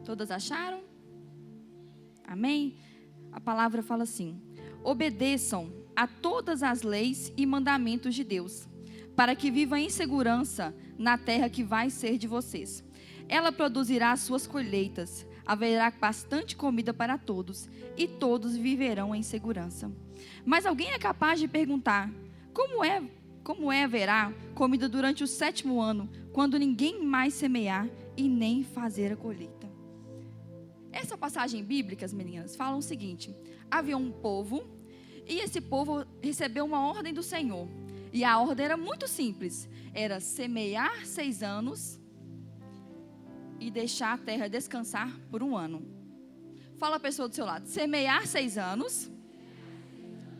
Todas acharam? Amém? A palavra fala assim: obedeçam a todas as leis e mandamentos de Deus, para que vivam em segurança na terra que vai ser de vocês. Ela produzirá suas colheitas, haverá bastante comida para todos, e todos viverão em segurança. Mas alguém é capaz de perguntar: como haverá comida durante o 7º ano, quando ninguém mais semear e nem fazer a colheita? Essa passagem bíblica, as meninas, fala o seguinte: havia um povo, e esse povo recebeu uma ordem do Senhor. E a ordem era muito simples: era semear 6 anos e deixar a terra descansar por 1 ano. Fala a pessoa do seu lado: semear 6 anos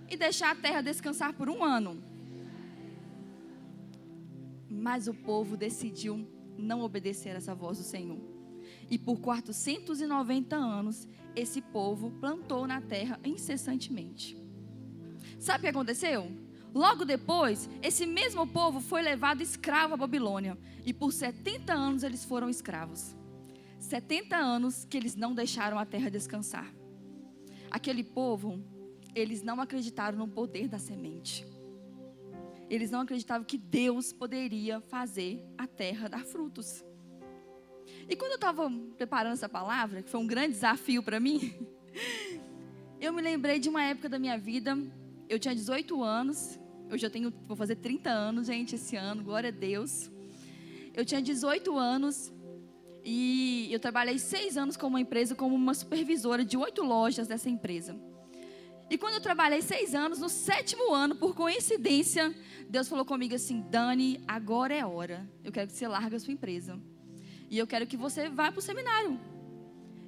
e deixar a terra descansar por 1 ano. Mas o povo decidiu não obedecer essa voz do Senhor. E por 490 anos, esse povo plantou na terra incessantemente. Sabe o que aconteceu? Logo depois, esse mesmo povo foi levado escravo à Babilônia. E por 70 anos eles foram escravos. 70 anos que eles não deixaram a terra descansar. Aquele povo, eles não acreditaram no poder da semente. Eles não acreditavam que Deus poderia fazer a terra dar frutos. E quando eu estava preparando essa palavra, que foi um grande desafio para mim, eu me lembrei de uma época da minha vida. Eu tinha 18 anos, vou fazer 30 anos, gente, esse ano, glória a Deus. Eu tinha 18 anos e eu trabalhei 6 anos com uma empresa como uma supervisora de 8 lojas dessa empresa. E quando eu trabalhei 6 anos, no 7º ano, por coincidência, Deus falou comigo assim: Dani, agora é a hora. Eu quero que você largue a sua empresa. E eu quero que você vá para o seminário.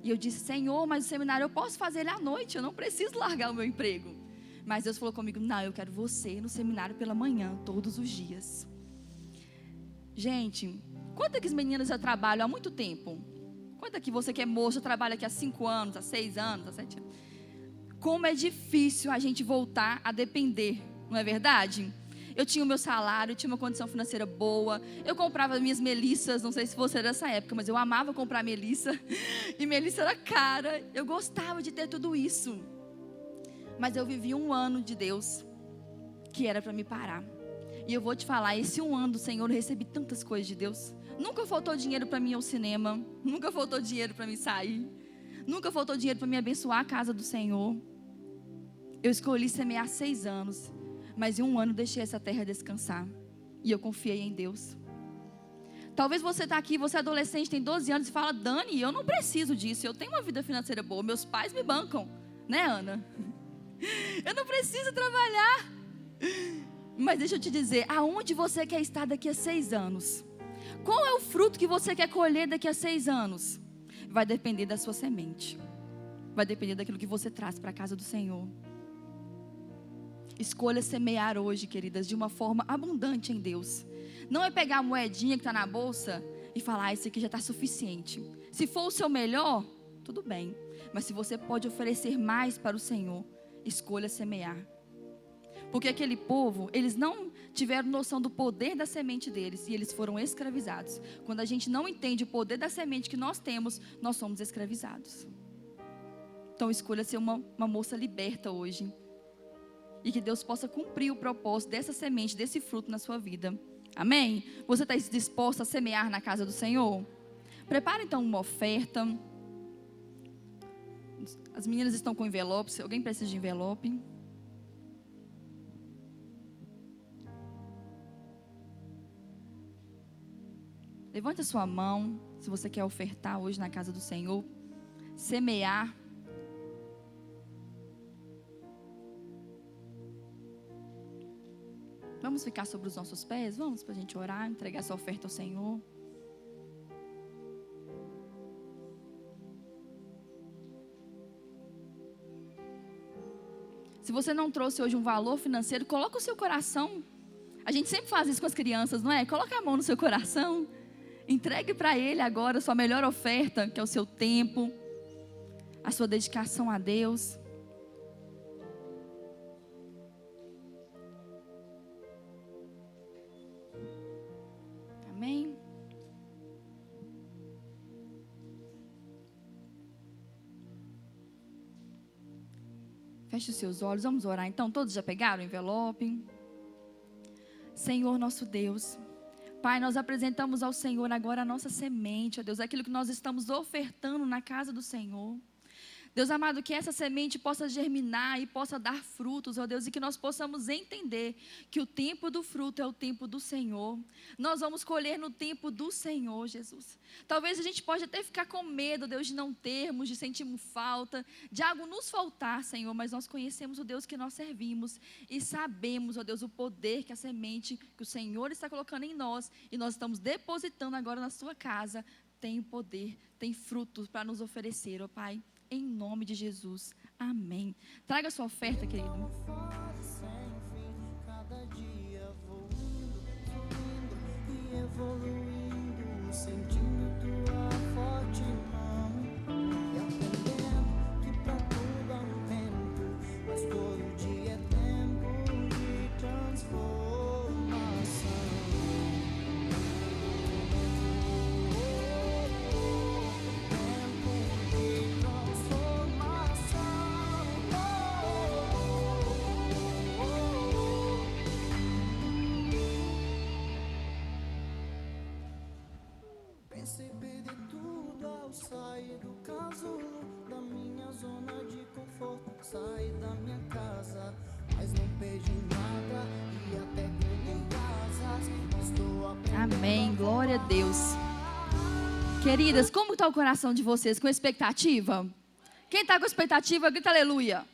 E eu disse: Senhor, mas o seminário eu posso fazer ele à noite, eu não preciso largar o meu emprego. Mas Deus falou comigo: não, eu quero você no seminário pela manhã, todos os dias. Gente, quantas meninas já trabalham há muito tempo? Quantas que você que é moça trabalha aqui há 5 anos, há 6 anos, há 7 anos? Como é difícil a gente voltar a depender, não é verdade? Eu tinha o meu salário, eu tinha uma condição financeira boa, eu comprava minhas melissas, não sei se você é dessa época, mas eu amava comprar melissa, e melissa era cara, eu gostava de ter tudo isso. Mas eu vivi 1 ano de Deus, que era para me parar. E eu vou te falar, esse 1 ano do Senhor, eu recebi tantas coisas de Deus. Nunca faltou dinheiro para mim ir ao cinema, nunca faltou dinheiro para mim sair, nunca faltou dinheiro para me abençoar a casa do Senhor. Eu escolhi semear 6 anos, mas em 1 ano deixei essa terra descansar. E eu confiei em Deus. Talvez você está aqui, você é adolescente, tem 12 anos e fala: Dani, eu não preciso disso, eu tenho uma vida financeira boa, meus pais me bancam, né, Ana? Eu não preciso trabalhar. Mas deixa eu te dizer, aonde você quer estar daqui a 6 anos? Qual é o fruto que você quer colher daqui a 6 anos? Vai depender da sua semente. Vai depender daquilo que você traz para a casa do Senhor. Escolha semear hoje, queridas, de uma forma abundante em Deus. Não é pegar a moedinha que está na bolsa e falar: isso aqui já está suficiente. Se for o seu melhor, tudo bem. Mas se você pode oferecer mais para o Senhor, escolha semear. Porque aquele povo, eles não tiveram noção do poder da semente deles e eles foram escravizados. Quando a gente não entende o poder da semente que nós temos, nós somos escravizados. Então escolha ser uma moça liberta hoje. E que Deus possa cumprir o propósito dessa semente, desse fruto na sua vida. Amém? Você está disposto a semear na casa do Senhor? Prepare então uma oferta. As meninas estão com envelope. Se alguém precisa de envelope. Levante a sua mão, se você quer ofertar hoje na casa do Senhor. Semear. Vamos ficar sobre os nossos pés? Vamos, para a gente orar, entregar essa oferta ao Senhor. Se você não trouxe hoje um valor financeiro, coloca o seu coração. A gente sempre faz isso com as crianças, não é? Coloca a mão no seu coração. Entregue para Ele agora a sua melhor oferta, que é o seu tempo, a sua dedicação a Deus. Amém? Feche os seus olhos, vamos orar. Então, todos já pegaram o envelope? Senhor nosso Deus, Pai, nós apresentamos ao Senhor agora a nossa semente, ó Deus, aquilo que nós estamos ofertando na casa do Senhor. Deus amado, que essa semente possa germinar e possa dar frutos, ó Deus, e que nós possamos entender que o tempo do fruto é o tempo do Senhor. Nós vamos colher no tempo do Senhor, Jesus. Talvez a gente pode até ficar com medo, Deus, de não termos, de sentirmos falta, de algo nos faltar, Senhor, mas nós conhecemos o Deus que nós servimos e sabemos, ó Deus, o poder que a semente que o Senhor está colocando em nós e nós estamos depositando agora na sua casa, tem poder, tem frutos para nos oferecer, ó Pai. Em nome de Jesus. Amém. Traga a sua oferta, querido. Cada dia vou indo e evoluindo, sentindo tua forte mão e aprendendo que pra tudo há um tempo, mas todo dia é tempo de transformação. Pensei perder tudo ao sair do casulo, da minha zona de conforto, sair da minha casa, mas não perdi nada e até ganhei asas. Estou aprendendo. Amém, glória a Deus. Queridas, como está o coração de vocês? Com expectativa? Quem está com expectativa, grita aleluia.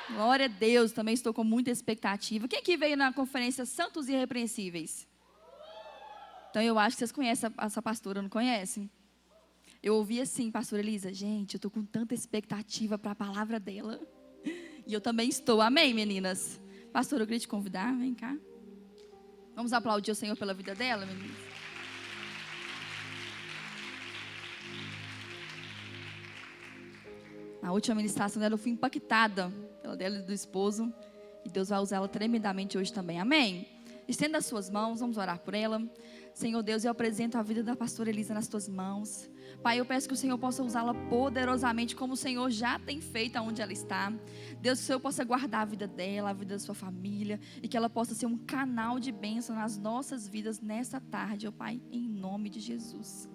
Glória a Deus, também estou com muita expectativa. Quem que veio na conferência Santos e Irrepreensíveis? Então eu acho que vocês conhecem essa pastora, não conhecem? Eu ouvi assim, pastora Elisa, gente, eu estou com tanta expectativa para a palavra dela. E eu também estou, amém, meninas? Pastora, eu queria te convidar, vem cá. Vamos aplaudir o Senhor pela vida dela, meninas? Na última ministração dela eu fui impactada pela dela e do esposo. E Deus vai usar ela tremendamente hoje também, amém? Estenda as suas mãos, vamos orar por ela. Senhor Deus, eu apresento a vida da pastora Elisa nas tuas mãos. Pai, eu peço que o Senhor possa usá-la poderosamente, como o Senhor já tem feito aonde ela está. Deus, que o Senhor possa guardar a vida dela, a vida da sua família, e que ela possa ser um canal de bênção nas nossas vidas nessa tarde, ó Pai, em nome de Jesus.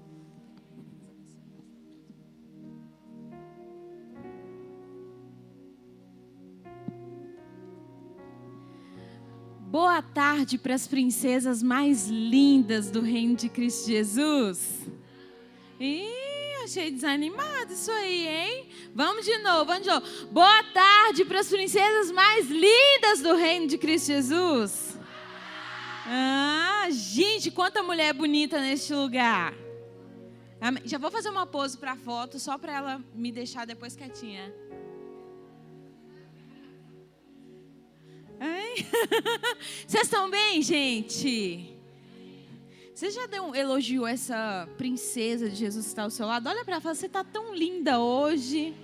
Boa tarde para as princesas mais lindas do reino de Cristo Jesus. Achei desanimado isso aí, hein? Vamos de novo, Boa tarde para as princesas mais lindas do reino de Cristo Jesus. Gente, quanta mulher bonita neste lugar. Já vou fazer uma pose para a foto, só para ela me deixar depois quietinha. Vocês estão bem, gente? Você já elogiou essa princesa de Jesus que está ao seu lado? Olha para ela e fala, você está tão linda hoje.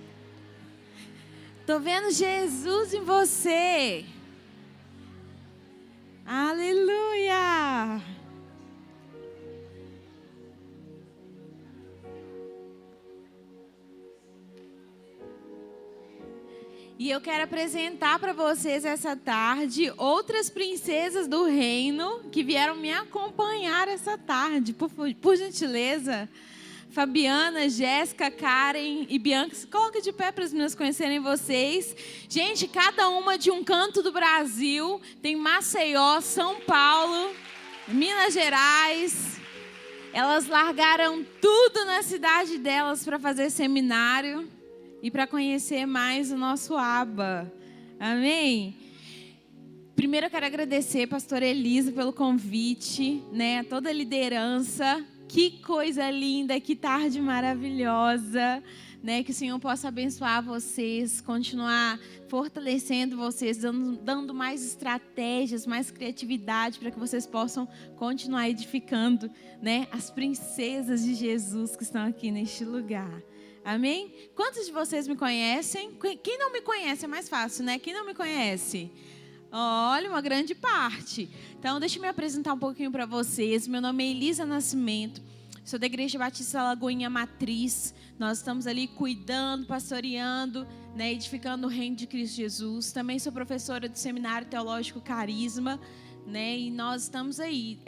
Estou vendo Jesus em você. Aleluia. E eu quero apresentar para vocês essa tarde outras princesas do reino que vieram me acompanhar essa tarde. Por gentileza, Fabiana, Jéssica, Karen e Bianca, se coloca de pé para as meninas conhecerem vocês. Gente, cada uma de um canto do Brasil. Tem Maceió, São Paulo, Minas Gerais. Elas largaram tudo na cidade delas para fazer seminário e para conhecer mais o nosso Abba. Amém? Primeiro eu quero agradecer, pastora Elisa, pelo convite, né? Toda a liderança. Que coisa linda, que tarde maravilhosa, né? Que o Senhor possa abençoar vocês, continuar fortalecendo vocês, dando mais estratégias, mais criatividade para que vocês possam continuar edificando, né? As princesas de Jesus que estão aqui neste lugar. Amém? Quantos de vocês me conhecem? Quem não me conhece é mais fácil, né? Quem não me conhece? Olha, uma grande parte. Então, deixa eu me apresentar um pouquinho para vocês. Meu nome é Elisa Nascimento. Sou da Igreja Batista Lagoinha Matriz. Nós estamos ali cuidando, pastoreando, né, edificando o reino de Cristo Jesus. Também sou professora do Seminário Teológico Carisma, né, e nós estamos aí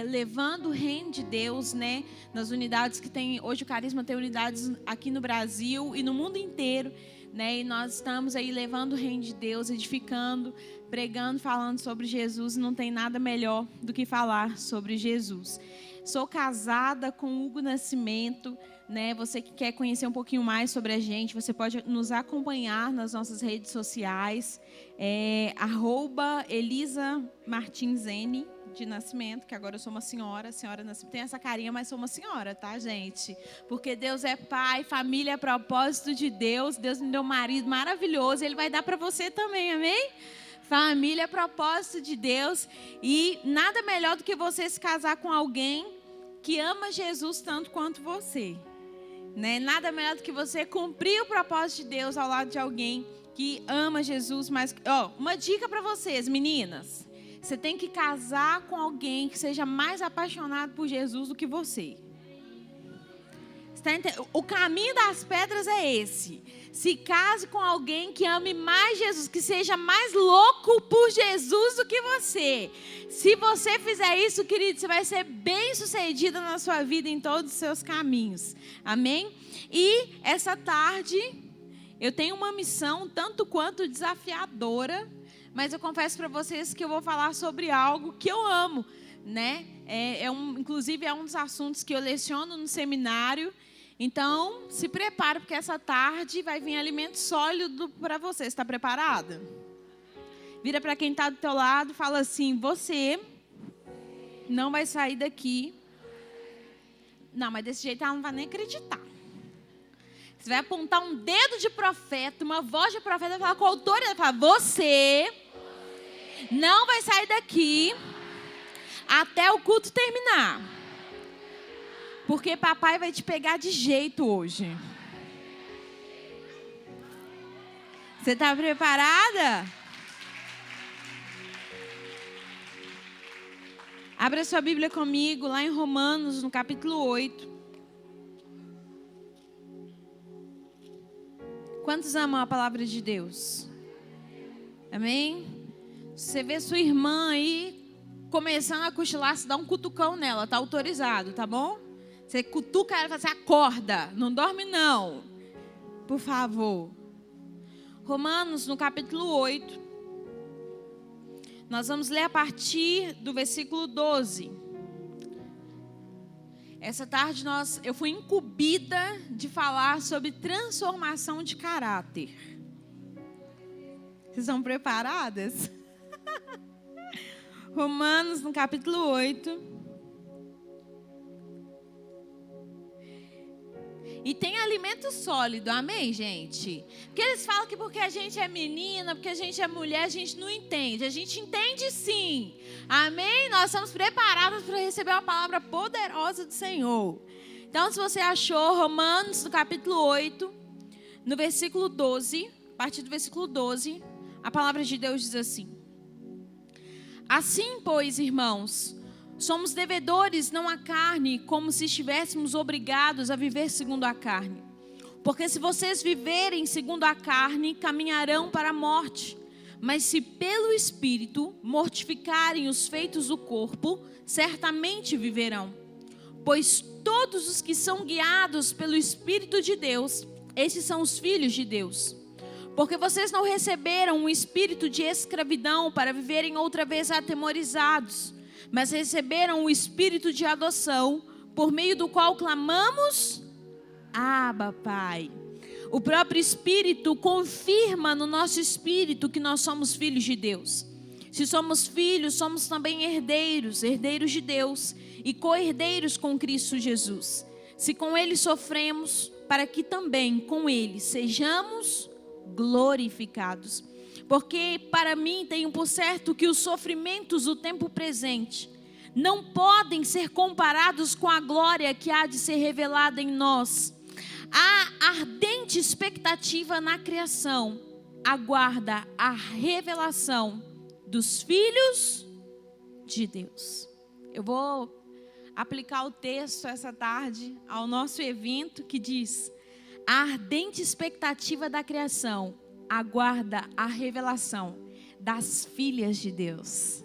levando o reino de Deus, né, nas unidades que tem. Hoje o Carisma tem unidades aqui no Brasil e no mundo inteiro, né, e nós estamos aí levando o reino de Deus, edificando, pregando, falando sobre Jesus. Não tem nada melhor do que falar sobre Jesus. Sou casada com Hugo Nascimento, né? Você que quer conhecer um pouquinho mais sobre a gente, você pode nos acompanhar nas nossas redes sociais, @ElisaMartinsN de Nascimento, que agora eu sou uma senhora Nascimento. Tem essa carinha, mas sou uma senhora, tá, gente? Porque Deus é pai, família é propósito de Deus. Deus me deu um marido maravilhoso, Ele vai dar para você também, amém? Família é propósito de Deus. E nada melhor do que você se casar com alguém que ama Jesus tanto quanto você, né? Nada melhor do que você cumprir o propósito de Deus ao lado de alguém que ama Jesus. Mas, uma dica para vocês, meninas: você tem que casar com alguém que seja mais apaixonado por Jesus do que você. O caminho das pedras é esse. Se case com alguém que ame mais Jesus, que seja mais louco por Jesus do que você. Se você fizer isso, querido, você vai ser bem-sucedida na sua vida, em todos os seus caminhos. Amém? E essa tarde eu tenho uma missão tanto quanto desafiadora, mas eu confesso para vocês que eu vou falar sobre algo que eu amo, né? Inclusive é um dos assuntos que eu leciono no seminário. Então, se prepare, porque essa tarde vai vir alimento sólido para você. Está preparada? Vira para quem está do teu lado e fala assim: você não vai sair daqui. Não, mas desse jeito ela não vai nem acreditar. Você vai apontar um dedo de profeta, uma voz de profeta, falar com a autoridade, falar: você não vai sair daqui até o culto terminar. Porque papai vai te pegar de jeito hoje. Você está preparada? Abra sua Bíblia comigo, lá em Romanos, no capítulo 8. Quantos amam a palavra de Deus? Amém? Você vê sua irmã aí começando a cochilar, se dá um cutucão nela, tá autorizado, tá bom? Você cutuca ela e fala assim: acorda, não dorme não, por favor. Romanos, no capítulo 8, nós vamos ler a partir do versículo 12. Essa tarde eu fui incumbida de falar sobre transformação de caráter. Vocês estão preparadas? Romanos, no capítulo 8. E tem alimento sólido, amém, gente? Porque eles falam que porque a gente é menina, porque a gente é mulher, a gente não entende. A gente entende sim, amém? Nós estamos preparados para receber uma palavra poderosa do Senhor. Então, se você achou, Romanos, no capítulo 8, no versículo 12, a partir do versículo 12, a palavra de Deus diz assim: assim, pois, irmãos, somos devedores não à carne, como se estivéssemos obrigados a viver segundo a carne. Porque se vocês viverem segundo a carne, caminharão para a morte. Mas se pelo Espírito mortificarem os feitos do corpo, certamente viverão. Pois todos os que são guiados pelo Espírito de Deus, esses são os filhos de Deus. Porque vocês não receberam um espírito de escravidão para viverem outra vez atemorizados, mas receberam o espírito de adoção, por meio do qual clamamos: Abba, Pai. O próprio Espírito confirma no nosso espírito que nós somos filhos de Deus. Se somos filhos, somos também herdeiros, herdeiros de Deus e co-herdeiros com Cristo Jesus. Se com Ele sofremos, para que também com Ele sejamos glorificados. Porque para mim tenho por certo que os sofrimentos do tempo presente não podem ser comparados com a glória que há de ser revelada em nós. A ardente expectativa na criação aguarda a revelação dos filhos de Deus. Eu vou aplicar o texto essa tarde ao nosso evento, que diz: a ardente expectativa da criação aguarda a revelação das filhas de Deus.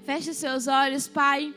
Feche seus olhos, Pai.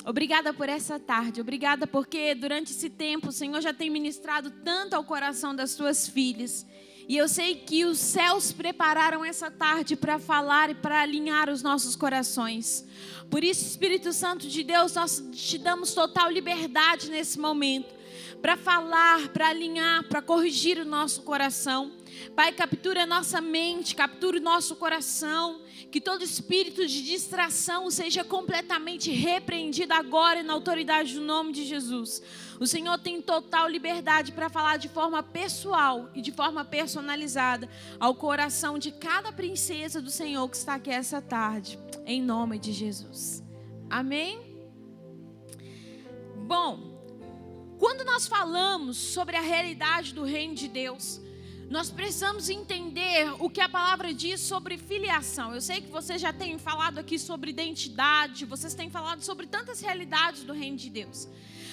Obrigada por essa tarde, obrigada porque durante esse tempo o Senhor já tem ministrado tanto ao coração das tuas filhas. E eu sei que os céus prepararam essa tarde para falar e para alinhar os nossos corações. Por isso, Espírito Santo de Deus, nós te damos total liberdade nesse momento, para falar, para alinhar, para corrigir o nosso coração. Pai, captura a nossa mente, captura o nosso coração, que todo espírito de distração seja completamente repreendido agora na autoridade do nome de Jesus. O Senhor tem total liberdade para falar de forma pessoal e de forma personalizada ao coração de cada princesa do Senhor que está aqui essa tarde, em nome de Jesus. Amém? Bom, quando nós falamos sobre a realidade do reino de Deus, nós precisamos entender o que a palavra diz sobre filiação. Eu sei que vocês já têm falado aqui sobre identidade, vocês têm falado sobre tantas realidades do reino de Deus.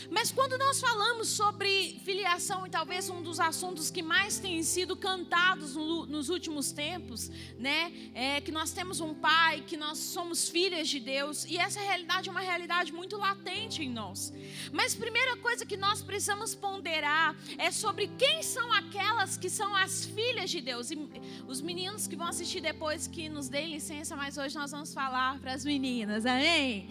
Mas quando nós falamos sobre filiação, e talvez um dos assuntos que mais tem sido cantados nos últimos tempos, né, é que nós temos um pai, que nós somos filhas de Deus, e essa realidade é uma realidade muito latente em nós. Mas a primeira coisa que nós precisamos ponderar é sobre quem são aquelas que são as filhas de Deus. E os meninos que vão assistir depois, que nos deem licença, mas hoje nós vamos falar para as meninas, amém?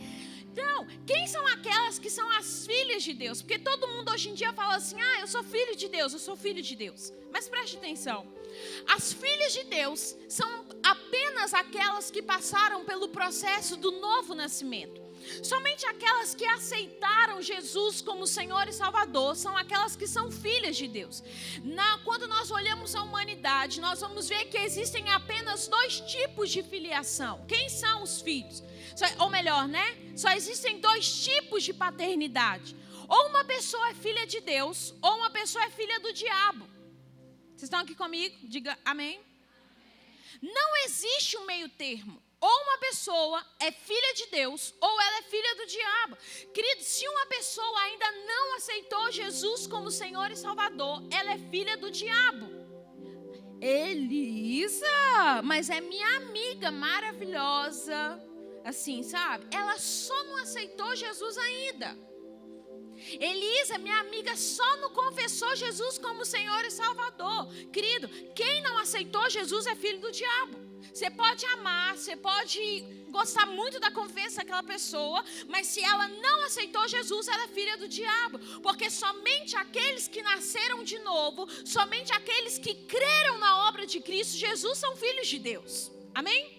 Então, quem são aquelas que são as filhas de Deus? Porque todo mundo hoje em dia fala assim: ah, eu sou filho de Deus, eu sou filho de Deus. Mas preste atenção, as filhas de Deus são apenas aquelas que passaram pelo processo do novo nascimento. Somente aquelas que aceitaram Jesus como Senhor e Salvador são aquelas que são filhas de Deus. Quando nós olhamos a humanidade, nós vamos ver que existem apenas dois tipos de filiação. Quem são os filhos? Ou melhor, né? Só existem dois tipos de paternidade. Ou uma pessoa é filha de Deus, ou uma pessoa é filha do diabo. Vocês estão aqui comigo? Diga amém. Não existe um meio termo. Ou uma pessoa é filha de Deus, ou ela é filha do diabo. Querido, se uma pessoa ainda não aceitou Jesus como Senhor e Salvador, ela é filha do diabo. Elisa, mas é minha amiga maravilhosa. Assim, sabe? Ela só não aceitou Jesus ainda. Elisa, minha amiga, só não confessou Jesus como Senhor e Salvador. Querido, quem não aceitou Jesus é filho do diabo. Você pode amar, você pode gostar muito da conversa daquela pessoa, mas se ela não aceitou Jesus, ela é filha do diabo. Porque somente aqueles que nasceram de novo, somente aqueles que creram na obra de Cristo Jesus são filhos de Deus. Amém?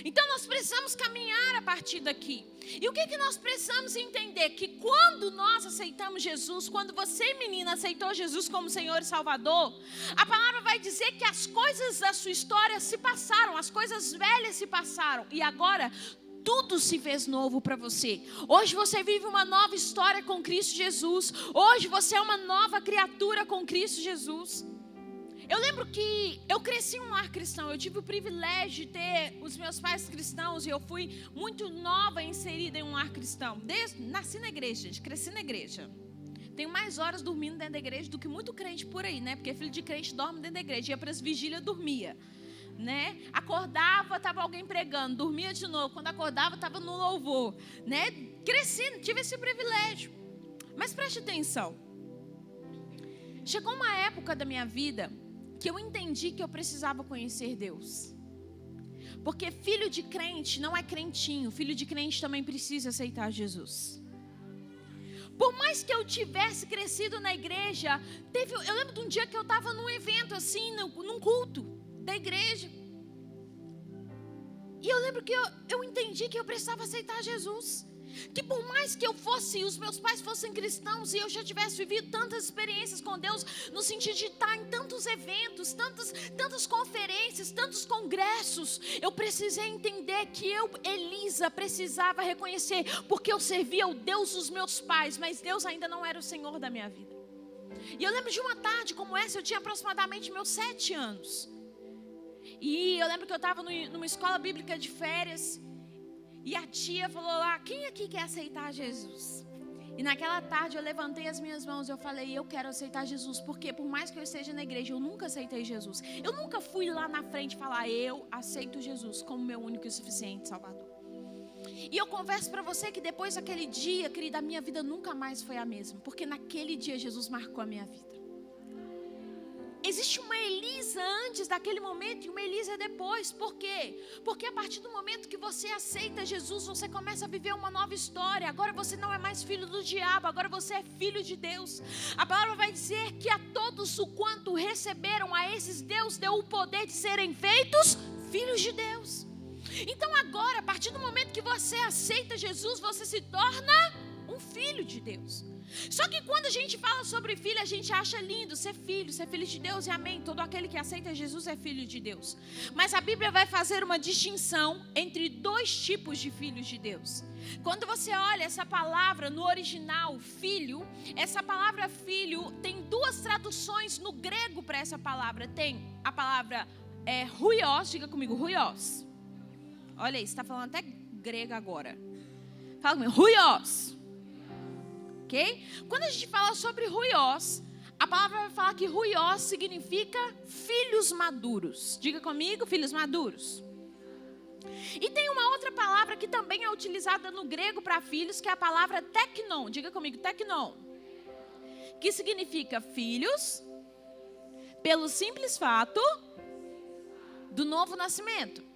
Então nós precisamos caminhar a partir daqui. E o que nós precisamos entender? Que quando nós aceitamos Jesus, quando você, menina, aceitou Jesus como Senhor e Salvador, a palavra vai dizer que as coisas da sua história se passaram, as coisas velhas se passaram, e agora tudo se fez novo para você. Hoje você vive uma nova história com Cristo Jesus. Hoje você é uma nova criatura com Cristo Jesus. Eu lembro que eu cresci em um lar cristão, eu tive o privilégio de ter os meus pais cristãos, e eu fui muito nova inserida em um lar cristão. Nasci na igreja, gente, cresci na igreja. Tenho mais horas dormindo dentro da igreja do que muito crente por aí, né? Porque filho de crente dorme dentro da igreja, ia para as vigílias, dormia, né? Acordava, estava alguém pregando, dormia de novo. Quando acordava, estava no louvor, né? Cresci, tive esse privilégio. Mas preste atenção, chegou uma época da minha vida que eu entendi que eu precisava conhecer Deus. Porque filho de crente não é crentinho, filho de crente também precisa aceitar Jesus. Por mais que eu tivesse crescido na igreja, eu lembro de um dia que eu estava num evento assim, num culto da igreja. E eu lembro que eu entendi que eu precisava aceitar Jesus. Que por mais que eu fosse, os meus pais fossem cristãos, e eu já tivesse vivido tantas experiências com Deus, no sentido de estar em tantos eventos, tantas conferências, tantos congressos, eu precisei entender que eu, Elisa, precisava reconhecer, porque eu servia ao Deus dos meus pais, mas Deus ainda não era o Senhor da minha vida. E eu lembro de uma tarde como essa, eu tinha aproximadamente meus 7 anos, e eu lembro que eu estava numa escola bíblica de férias, e a tia falou lá: quem aqui quer aceitar Jesus? E naquela tarde eu levantei as minhas mãos e eu falei, eu quero aceitar Jesus. Porque por mais que eu esteja na igreja, eu nunca aceitei Jesus. Eu nunca fui lá na frente falar, eu aceito Jesus como meu único e suficiente Salvador. E eu confesso para você que depois daquele dia, querida, a minha vida nunca mais foi a mesma. Porque naquele dia Jesus marcou a minha vida. Existe uma Elisa antes daquele momento e uma Elisa depois. Por quê? Porque a partir do momento que você aceita Jesus, você começa a viver uma nova história. Agora você não é mais filho do diabo, agora você é filho de Deus. A palavra vai dizer que a todos o quanto receberam, a esses Deus deu o poder de serem feitos filhos de Deus. Então agora, a partir do momento que você aceita Jesus, você se torna um filho de Deus. Só que quando a gente fala sobre filho, a gente acha lindo ser filho de Deus e amém. Todo aquele que aceita Jesus é filho de Deus. Mas a Bíblia vai fazer uma distinção entre dois tipos de filhos de Deus. Quando você olha essa palavra no original, filho, essa palavra filho tem duas traduções no grego para essa palavra. Tem a palavra huios, diga comigo, huios. Olha aí, você está falando até grego agora. Fala comigo, huios. Okay? Quando a gente fala sobre huios, a palavra vai falar que huios significa filhos maduros. Diga comigo, filhos maduros. E tem uma outra palavra que também é utilizada no grego para filhos, que é a palavra teknon. Diga comigo, teknon. Que significa filhos pelo simples fato do novo nascimento.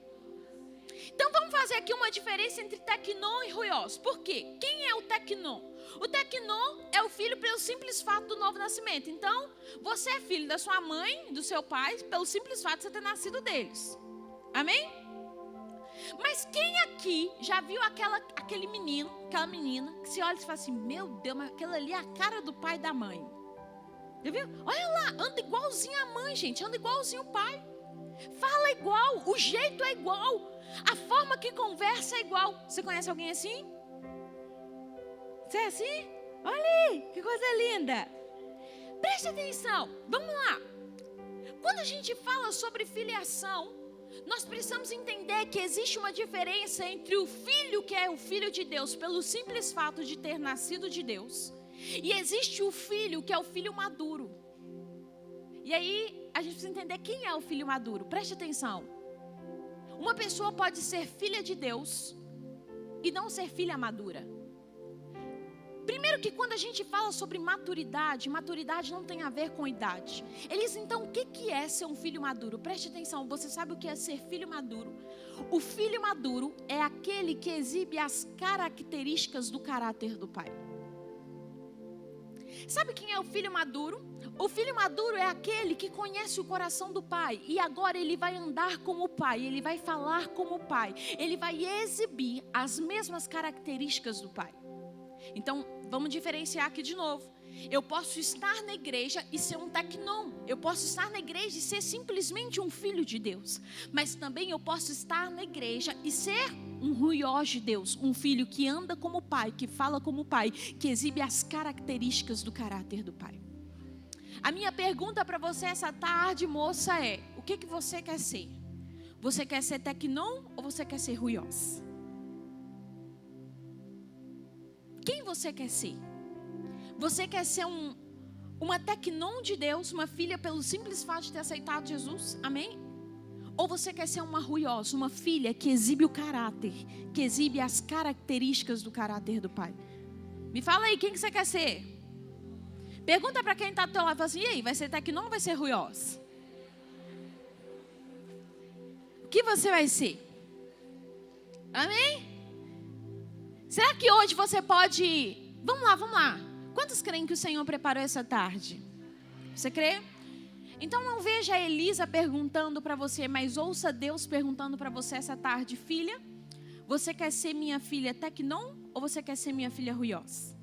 Então vamos fazer aqui uma diferença entre teknon e huios. Por quê? Quem é o teknon? O teknon é o filho pelo simples fato do novo nascimento. Então, você é filho da sua mãe, do seu pai, pelo simples fato de você ter nascido deles. Amém? Mas quem aqui já viu aquele menino, aquela menina, que se olha e fala assim, meu Deus, mas aquela ali é a cara do pai e da mãe. Já viu? Olha lá, anda igualzinho a mãe, gente, anda igualzinho o pai. Fala igual, o jeito é igual, a forma que conversa é igual. Você conhece alguém assim? Você é assim? Olha aí, que coisa linda. Preste atenção, vamos lá. Quando a gente fala sobre filiação, nós precisamos entender que existe uma diferença entre o filho que é o filho de Deus pelo simples fato de ter nascido de Deus, e existe o filho que é o filho maduro. E aí a gente precisa entender quem é o filho maduro. Preste atenção. Uma pessoa pode ser filha de Deus e não ser filha madura. Primeiro que quando a gente fala sobre maturidade não tem a ver com idade. Eles então, o que é ser um filho maduro? Preste atenção, você sabe o que é ser filho maduro? O filho maduro é aquele que exibe as características do caráter do pai. Sabe quem é o filho maduro? O filho maduro é aquele que conhece o coração do pai e agora ele vai andar como o pai, ele vai falar como o pai, ele vai exibir as mesmas características do pai. Então, vamos diferenciar aqui de novo. Eu posso estar na igreja e ser um teknon. Eu posso estar na igreja e ser simplesmente um filho de Deus. Mas também eu posso estar na igreja e ser um huios de Deus. Um filho que anda como o pai, que fala como o pai, que exibe as características do caráter do pai. A minha pergunta para você essa tarde, moça, é: o que você quer ser? Você quer ser teknon ou você quer ser huios? Quem você quer ser? Você quer ser uma teknon de Deus, uma filha pelo simples fato de ter aceitado Jesus? Amém? Ou você quer ser uma huios, uma filha que exibe o caráter, que exibe as características do caráter do pai? Me fala aí, quem que você quer ser? Pergunta para quem está do teu lado, fala assim, e aí, vai ser teknon ou vai ser huios? O que você vai ser? Amém? Será que hoje você pode... Vamos lá. Quantos creem que o Senhor preparou essa tarde? Você crê? Então não veja a Elisa perguntando para você, mas ouça Deus perguntando para você essa tarde: filha, você quer ser minha filha teknon ou você quer ser minha filha huios?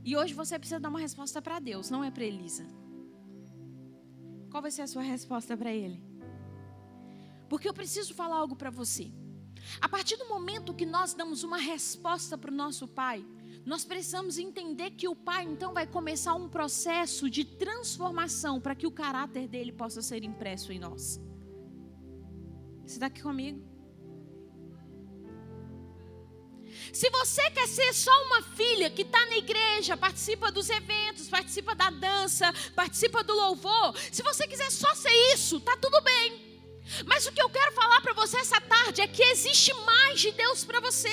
E hoje você precisa dar uma resposta para Deus, não é para Elisa. Qual vai ser a sua resposta para ele? Porque eu preciso falar algo para você. A partir do momento que nós damos uma resposta para o nosso pai, nós precisamos entender que o pai então vai começar um processo de transformação para que o caráter dele possa ser impresso em nós. Você está aqui comigo? Se você quer ser só uma filha que está na igreja, participa dos eventos, participa da dança, participa do louvor, se você quiser só ser isso, tá tudo bem. Mas o que eu quero falar para você essa tarde é que existe mais de Deus para você.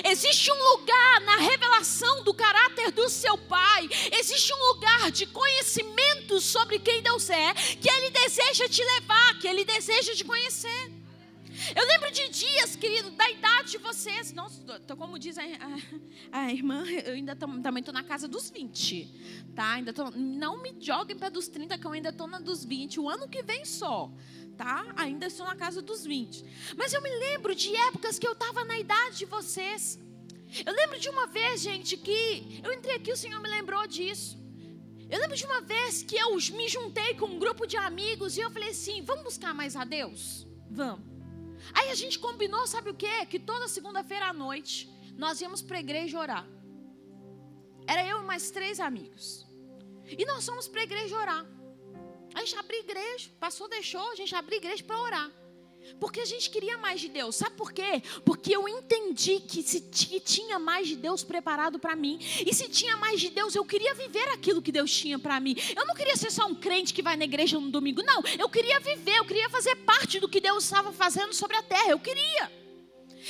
Existe um lugar na revelação do caráter do seu Pai. Existe um lugar de conhecimento sobre quem Deus é, que Ele deseja te levar, que Ele deseja te conhecer. Eu lembro de dias, querido, da idade de vocês. Nossa, como diz a irmã, eu ainda também estou na casa dos 20. Tá? Não me joguem para dos 30, que eu ainda estou na dos 20. O ano que vem só. Tá? Ainda estou na casa dos 20. Mas eu me lembro de épocas que eu estava na idade de vocês. Eu lembro de uma vez, gente, que eu entrei aqui, o Senhor me lembrou disso. Eu lembro de uma vez que eu me juntei com um grupo de amigos e eu falei assim, vamos buscar mais a Deus? Vamos. Aí a gente combinou, sabe o quê? Que toda segunda-feira à noite nós íamos para a igreja orar. Era eu e mais 3 amigos. E nós fomos para a igreja orar. A gente abriu igreja, pastor deixou, a gente abriu igreja para orar. Porque a gente queria mais de Deus. Sabe por quê? Porque eu entendi que tinha mais de Deus preparado para mim. E se tinha mais de Deus, eu queria viver aquilo que Deus tinha para mim. Eu não queria ser só um crente que vai na igreja no domingo. Não, eu queria viver, eu queria fazer parte do que Deus estava fazendo sobre a terra. Eu queria.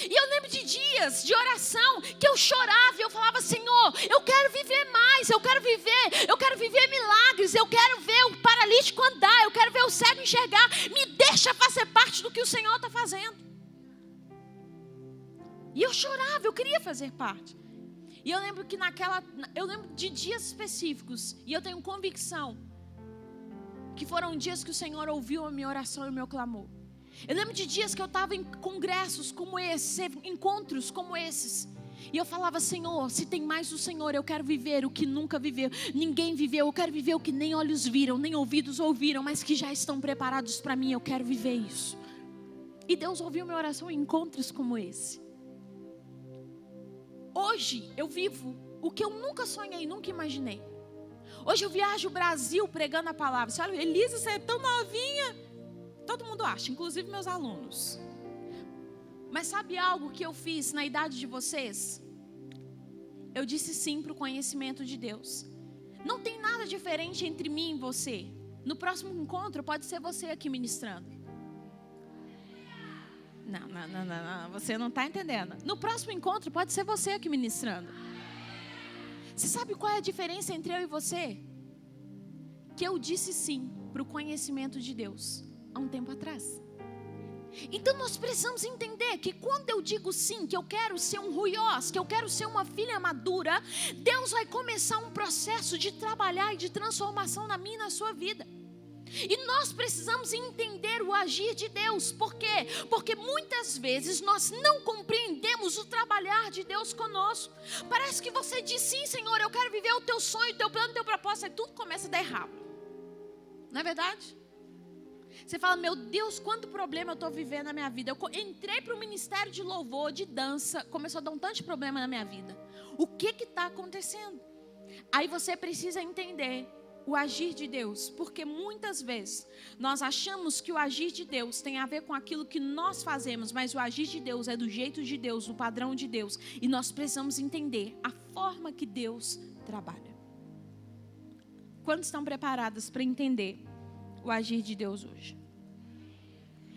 E eu lembro de dias de oração que eu chorava e eu falava, Senhor, eu quero viver mais, eu quero viver milagres, eu quero ver o paralítico andar, eu quero ver o cego enxergar, me deixa fazer parte do que o Senhor está fazendo. E eu chorava, eu queria fazer parte. E eu lembro que eu lembro de dias específicos, e eu tenho convicção, que foram dias que o Senhor ouviu a minha oração e o meu clamor. Eu lembro de dias que eu estava em congressos como esse, encontros como esses. E eu falava, Senhor, se tem mais do Senhor, eu quero viver o que nunca viveu, ninguém viveu. Eu quero viver o que nem olhos viram, nem ouvidos ouviram, mas que já estão preparados para mim. Eu quero viver isso. E Deus ouviu minha oração em encontros como esse. Hoje eu vivo o que eu nunca sonhei, nunca imaginei. Hoje eu viajo o Brasil pregando a palavra. Você olha, Elisa, você é tão novinha. Todo mundo acha, inclusive meus alunos. Mas sabe algo que eu fiz na idade de vocês? Eu disse sim para o conhecimento de Deus. Não tem nada diferente entre mim e você. No próximo encontro pode ser você aqui ministrando. Não, você não está entendendo. No próximo encontro pode ser você aqui ministrando. Você sabe qual é a diferença entre eu e você? Que eu disse sim para o conhecimento de Deus há um tempo atrás. Então nós precisamos entender que quando eu digo sim, que eu quero ser um ruiós, que eu quero ser uma filha madura, Deus vai começar um processo de trabalhar e de transformação na minha e na sua vida. E nós precisamos entender o agir de Deus. Por quê? Porque muitas vezes nós não compreendemos o trabalhar de Deus conosco. Parece que você diz sim, Senhor, eu quero viver o teu sonho, o teu plano, o teu propósito, e tudo começa a dar errado. Não é verdade? Você fala, meu Deus, quanto problema eu estou vivendo na minha vida. Eu entrei para o ministério de louvor, de dança, começou a dar um tanto de problema na minha vida. O que está acontecendo? Aí você precisa entender o agir de Deus, porque muitas vezes nós achamos que o agir de Deus tem a ver com aquilo que nós fazemos, mas o agir de Deus é do jeito de Deus, do padrão de Deus, e nós precisamos entender a forma que Deus trabalha. Quantos estão preparados para entender o agir de Deus hoje?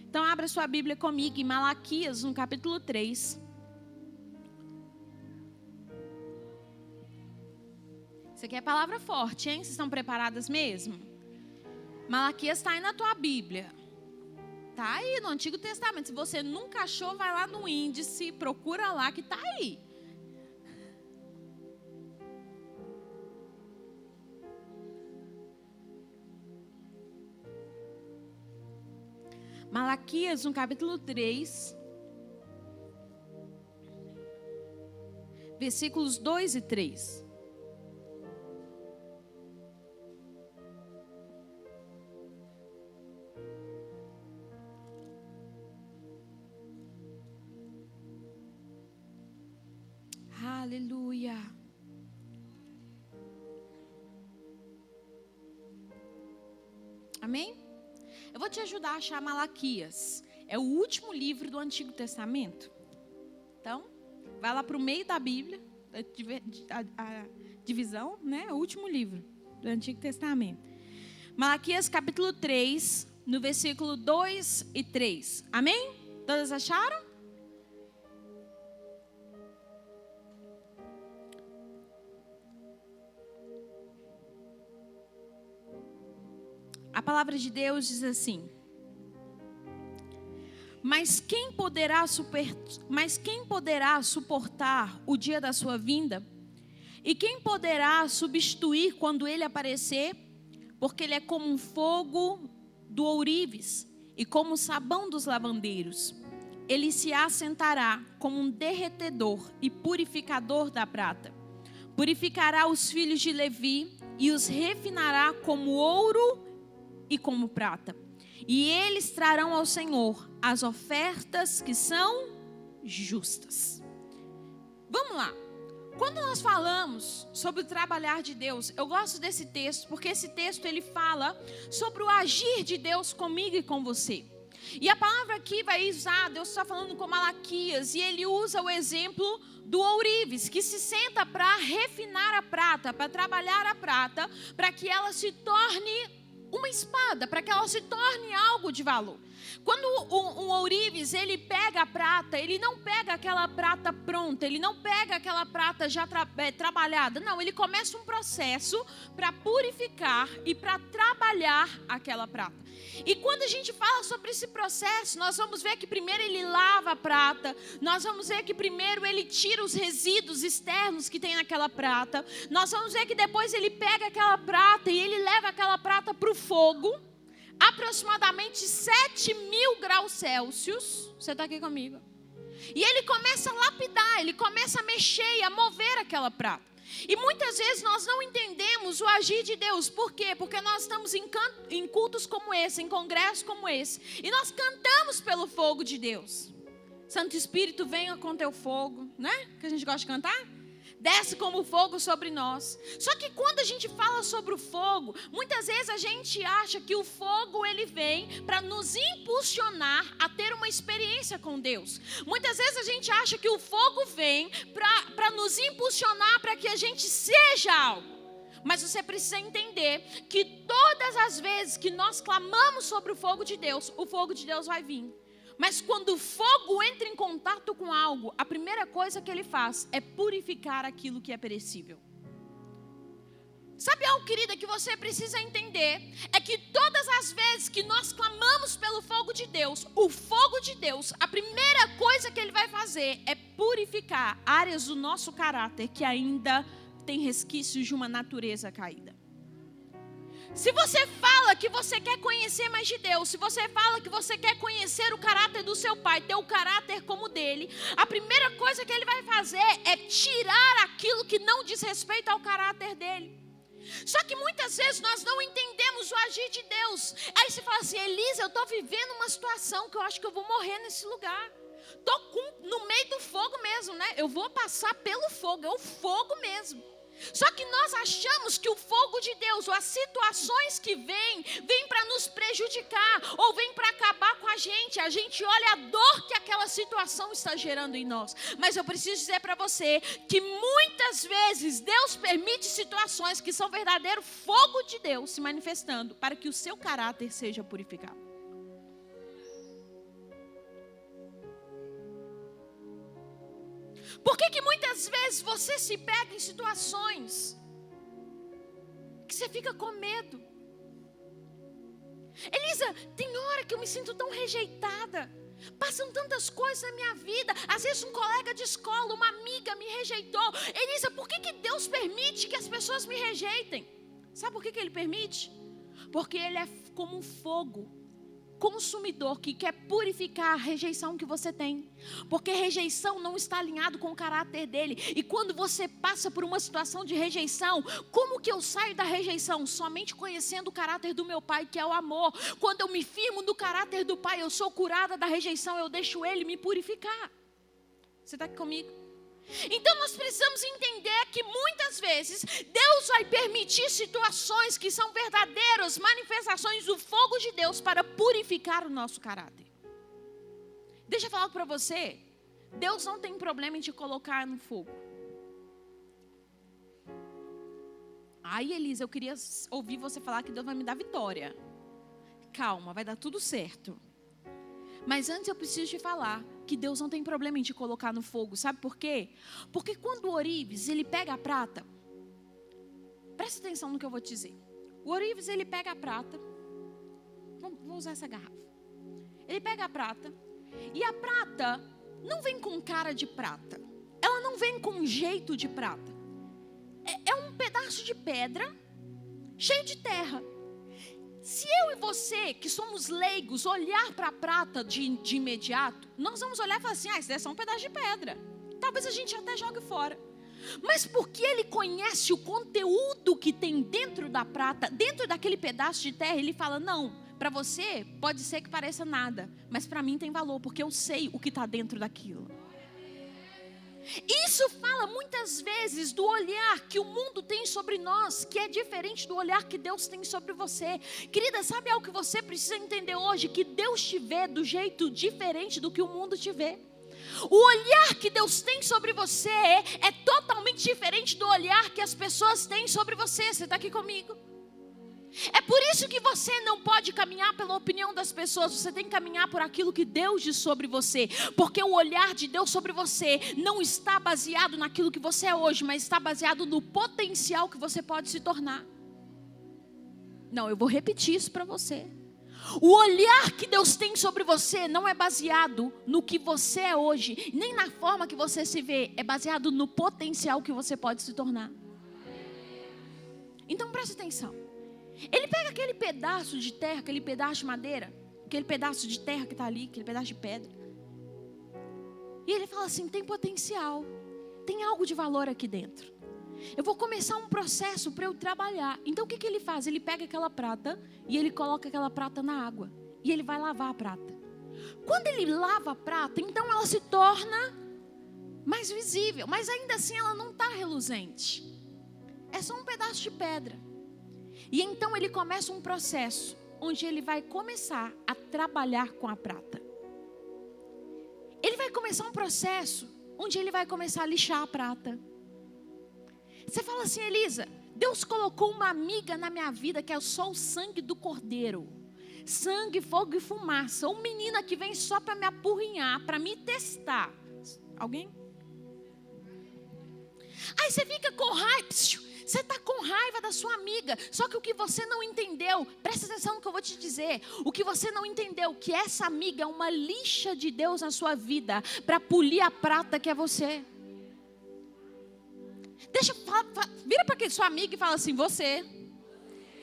Então abra sua Bíblia comigo em Malaquias, no capítulo 3. Isso aqui é palavra forte, hein? Vocês estão preparadas mesmo? Malaquias está aí na tua Bíblia. Está aí no Antigo Testamento. Se você nunca achou, vai lá no índice, procura lá que está aí. Malaquias, no capítulo 3, versículos 2 e 3. Aleluia. Amém? Eu vou te ajudar a achar Malaquias. É o último livro do Antigo Testamento. Então, Vai lá para o meio da Bíblia, a divisão, né? O último livro do Antigo Testamento. Malaquias capítulo 3, no versículo 2 e 3. Amém? Todas acharam? A palavra de Deus diz assim: Mas quem poderá suportar o dia da sua vinda? E quem poderá substituir quando ele aparecer? Porque ele é como um fogo do ourives e como o sabão dos lavandeiros. Ele se assentará como um derretedor e purificador da prata. Purificará os filhos de Levi e os refinará como ouro e como prata. E eles trarão ao Senhor as ofertas que são justas. Vamos lá. Quando nós falamos sobre o trabalhar de Deus, eu gosto desse texto, porque esse texto ele fala sobre o agir de Deus comigo e com você. E a palavra aqui vai usar, Deus está falando com Malaquias, e ele usa o exemplo do ourives, que se senta para refinar a prata, para trabalhar a prata, para que ela se torne uma espada, para que ela se torne algo de valor. Quando um ourives, ele pega a prata, ele não pega aquela prata pronta, ele não pega aquela prata já trabalhada, não, ele começa um processo para purificar e para trabalhar aquela prata. E quando a gente fala sobre esse processo, nós vamos ver que primeiro ele lava a prata, nós vamos ver que primeiro ele tira os resíduos externos que tem naquela prata, nós vamos ver que depois ele pega aquela prata e ele leva aquela prata para o fogo, aproximadamente 7.000 graus Celsius, você está aqui comigo? E ele começa a lapidar, ele começa a mexer e a mover aquela prata. E muitas vezes nós não entendemos o agir de Deus. Por quê? Porque nós estamos em cultos como esse, em congressos como esse, e nós cantamos pelo fogo de Deus. Santo Espírito, venha com teu fogo, né? Que a gente gosta de cantar. Desce como fogo sobre nós. Só que quando a gente fala sobre o fogo, muitas vezes a gente acha que o fogo ele vem para nos impulsionar a ter uma experiência com Deus. Muitas vezes a gente acha que o fogo vem para nos impulsionar para que a gente seja algo. Mas você precisa entender que todas as vezes que nós clamamos sobre o fogo de Deus vai vir. Mas quando o fogo entra em contato com algo, a primeira coisa que ele faz é purificar aquilo que é perecível. Sabe algo, querida, que você precisa entender? É que todas as vezes que nós clamamos pelo fogo de Deus, o fogo de Deus, a primeira coisa que ele vai fazer é purificar áreas do nosso caráter que ainda tem resquícios de uma natureza caída. Se você fala que você quer conhecer mais de Deus, se você fala que você quer conhecer o caráter do seu pai, ter o caráter como dele, a primeira coisa que ele vai fazer é tirar aquilo que não diz respeito ao caráter dele. Só que muitas vezes nós não entendemos o agir de Deus. Aí você fala assim: Elisa, eu estou vivendo uma situação que eu acho que eu vou morrer nesse lugar. Estou no meio do fogo mesmo, né? Eu vou passar pelo fogo, é o fogo mesmo. Só que nós achamos que o fogo de Deus, ou as situações que vêm para nos prejudicar, ou vêm para acabar com a gente olha a dor que aquela situação está gerando em nós. Mas eu preciso dizer para você que muitas vezes Deus permite situações que são verdadeiro fogo de Deus se manifestando para que o seu caráter seja purificado. Por que muitas vezes você se pega em situações que você fica com medo? Elisa, tem hora que eu me sinto tão rejeitada. Passam tantas coisas na minha vida. Às vezes um colega de escola, uma amiga me rejeitou. Elisa, por que Deus permite que as pessoas me rejeitem? Sabe por que Ele permite? Porque Ele é como um fogo consumidor que quer purificar a rejeição que você tem, porque rejeição não está alinhado com o caráter dele. E quando você passa por uma situação de rejeição, como que eu saio da rejeição? Somente conhecendo o caráter do meu pai, que é o amor. Quando eu me firmo no caráter do pai, eu sou curada da rejeição, eu deixo ele me purificar. Você está aqui comigo? Então nós precisamos entender que muitas vezes Deus vai permitir situações que são verdadeiras manifestações do fogo de Deus para purificar o nosso caráter. Deixa eu falar para você, Deus não tem problema em te colocar no fogo. Aí, Elisa, eu queria ouvir você falar que Deus vai me dar vitória. Calma, vai dar tudo certo. Mas antes eu preciso te falar que Deus não tem problema em te colocar no fogo. Sabe por quê? Porque quando o ourives, ele pega a prata. Presta atenção no que eu vou te dizer. O ourives, ele pega a prata. Vou usar essa garrafa. Ele pega a prata. E a prata não vem com cara de prata. Ela não vem com jeito de prata. É um pedaço de pedra cheio de terra. Se eu e você, que somos leigos, olhar para a prata de imediato, nós vamos olhar e falar assim, isso é só um pedaço de pedra. Talvez a gente até jogue fora. Mas porque ele conhece o conteúdo que tem dentro da prata, dentro daquele pedaço de terra, ele fala, não, para você pode ser que pareça nada, mas para mim tem valor, porque eu sei o que está dentro daquilo. Isso fala muitas vezes do olhar que o mundo tem sobre nós, que é diferente do olhar que Deus tem sobre você. Querida, sabe algo que você precisa entender hoje? Que Deus te vê do jeito diferente do que o mundo te vê. O olhar que Deus tem sobre você é totalmente diferente do olhar que as pessoas têm sobre você. Você está aqui comigo? É por isso que você não pode caminhar pela opinião das pessoas. Você tem que caminhar por aquilo que Deus diz sobre você. Porque o olhar de Deus sobre você não está baseado naquilo que você é hoje, mas está baseado no potencial que você pode se tornar. Não, eu vou repetir isso para você. O olhar que Deus tem sobre você não é baseado no que você é hoje, nem na forma que você se vê. É baseado no potencial que você pode se tornar. Então presta atenção. Ele pega aquele pedaço de terra, aquele pedaço de madeira, aquele pedaço de terra que está ali, aquele pedaço de pedra. E ele fala assim, tem potencial, tem algo de valor aqui dentro. Eu vou começar um processo para eu trabalhar. Então o que ele faz? Ele pega aquela prata e ele coloca aquela prata na água. E ele vai lavar a prata. Quando ele lava a prata, então ela se torna mais visível. Mas ainda assim ela não está reluzente. É só um pedaço de pedra. E então ele começa um processo onde ele vai começar a trabalhar com a prata. Ele vai começar um processo onde ele vai começar a lixar a prata. Você fala assim, Elisa, Deus colocou uma amiga na minha vida que é só o sangue do cordeiro. Sangue, fogo e fumaça. Ou menina que vem só para me apurrinhar, para me testar. Alguém? Aí você fica com raiva. Você está com raiva da sua amiga. Só que o que você não entendeu, presta atenção no que eu vou te dizer. O que você não entendeu, que essa amiga é uma lixa de Deus na sua vida, para polir a prata que é você. Vira para sua amiga e fala assim, você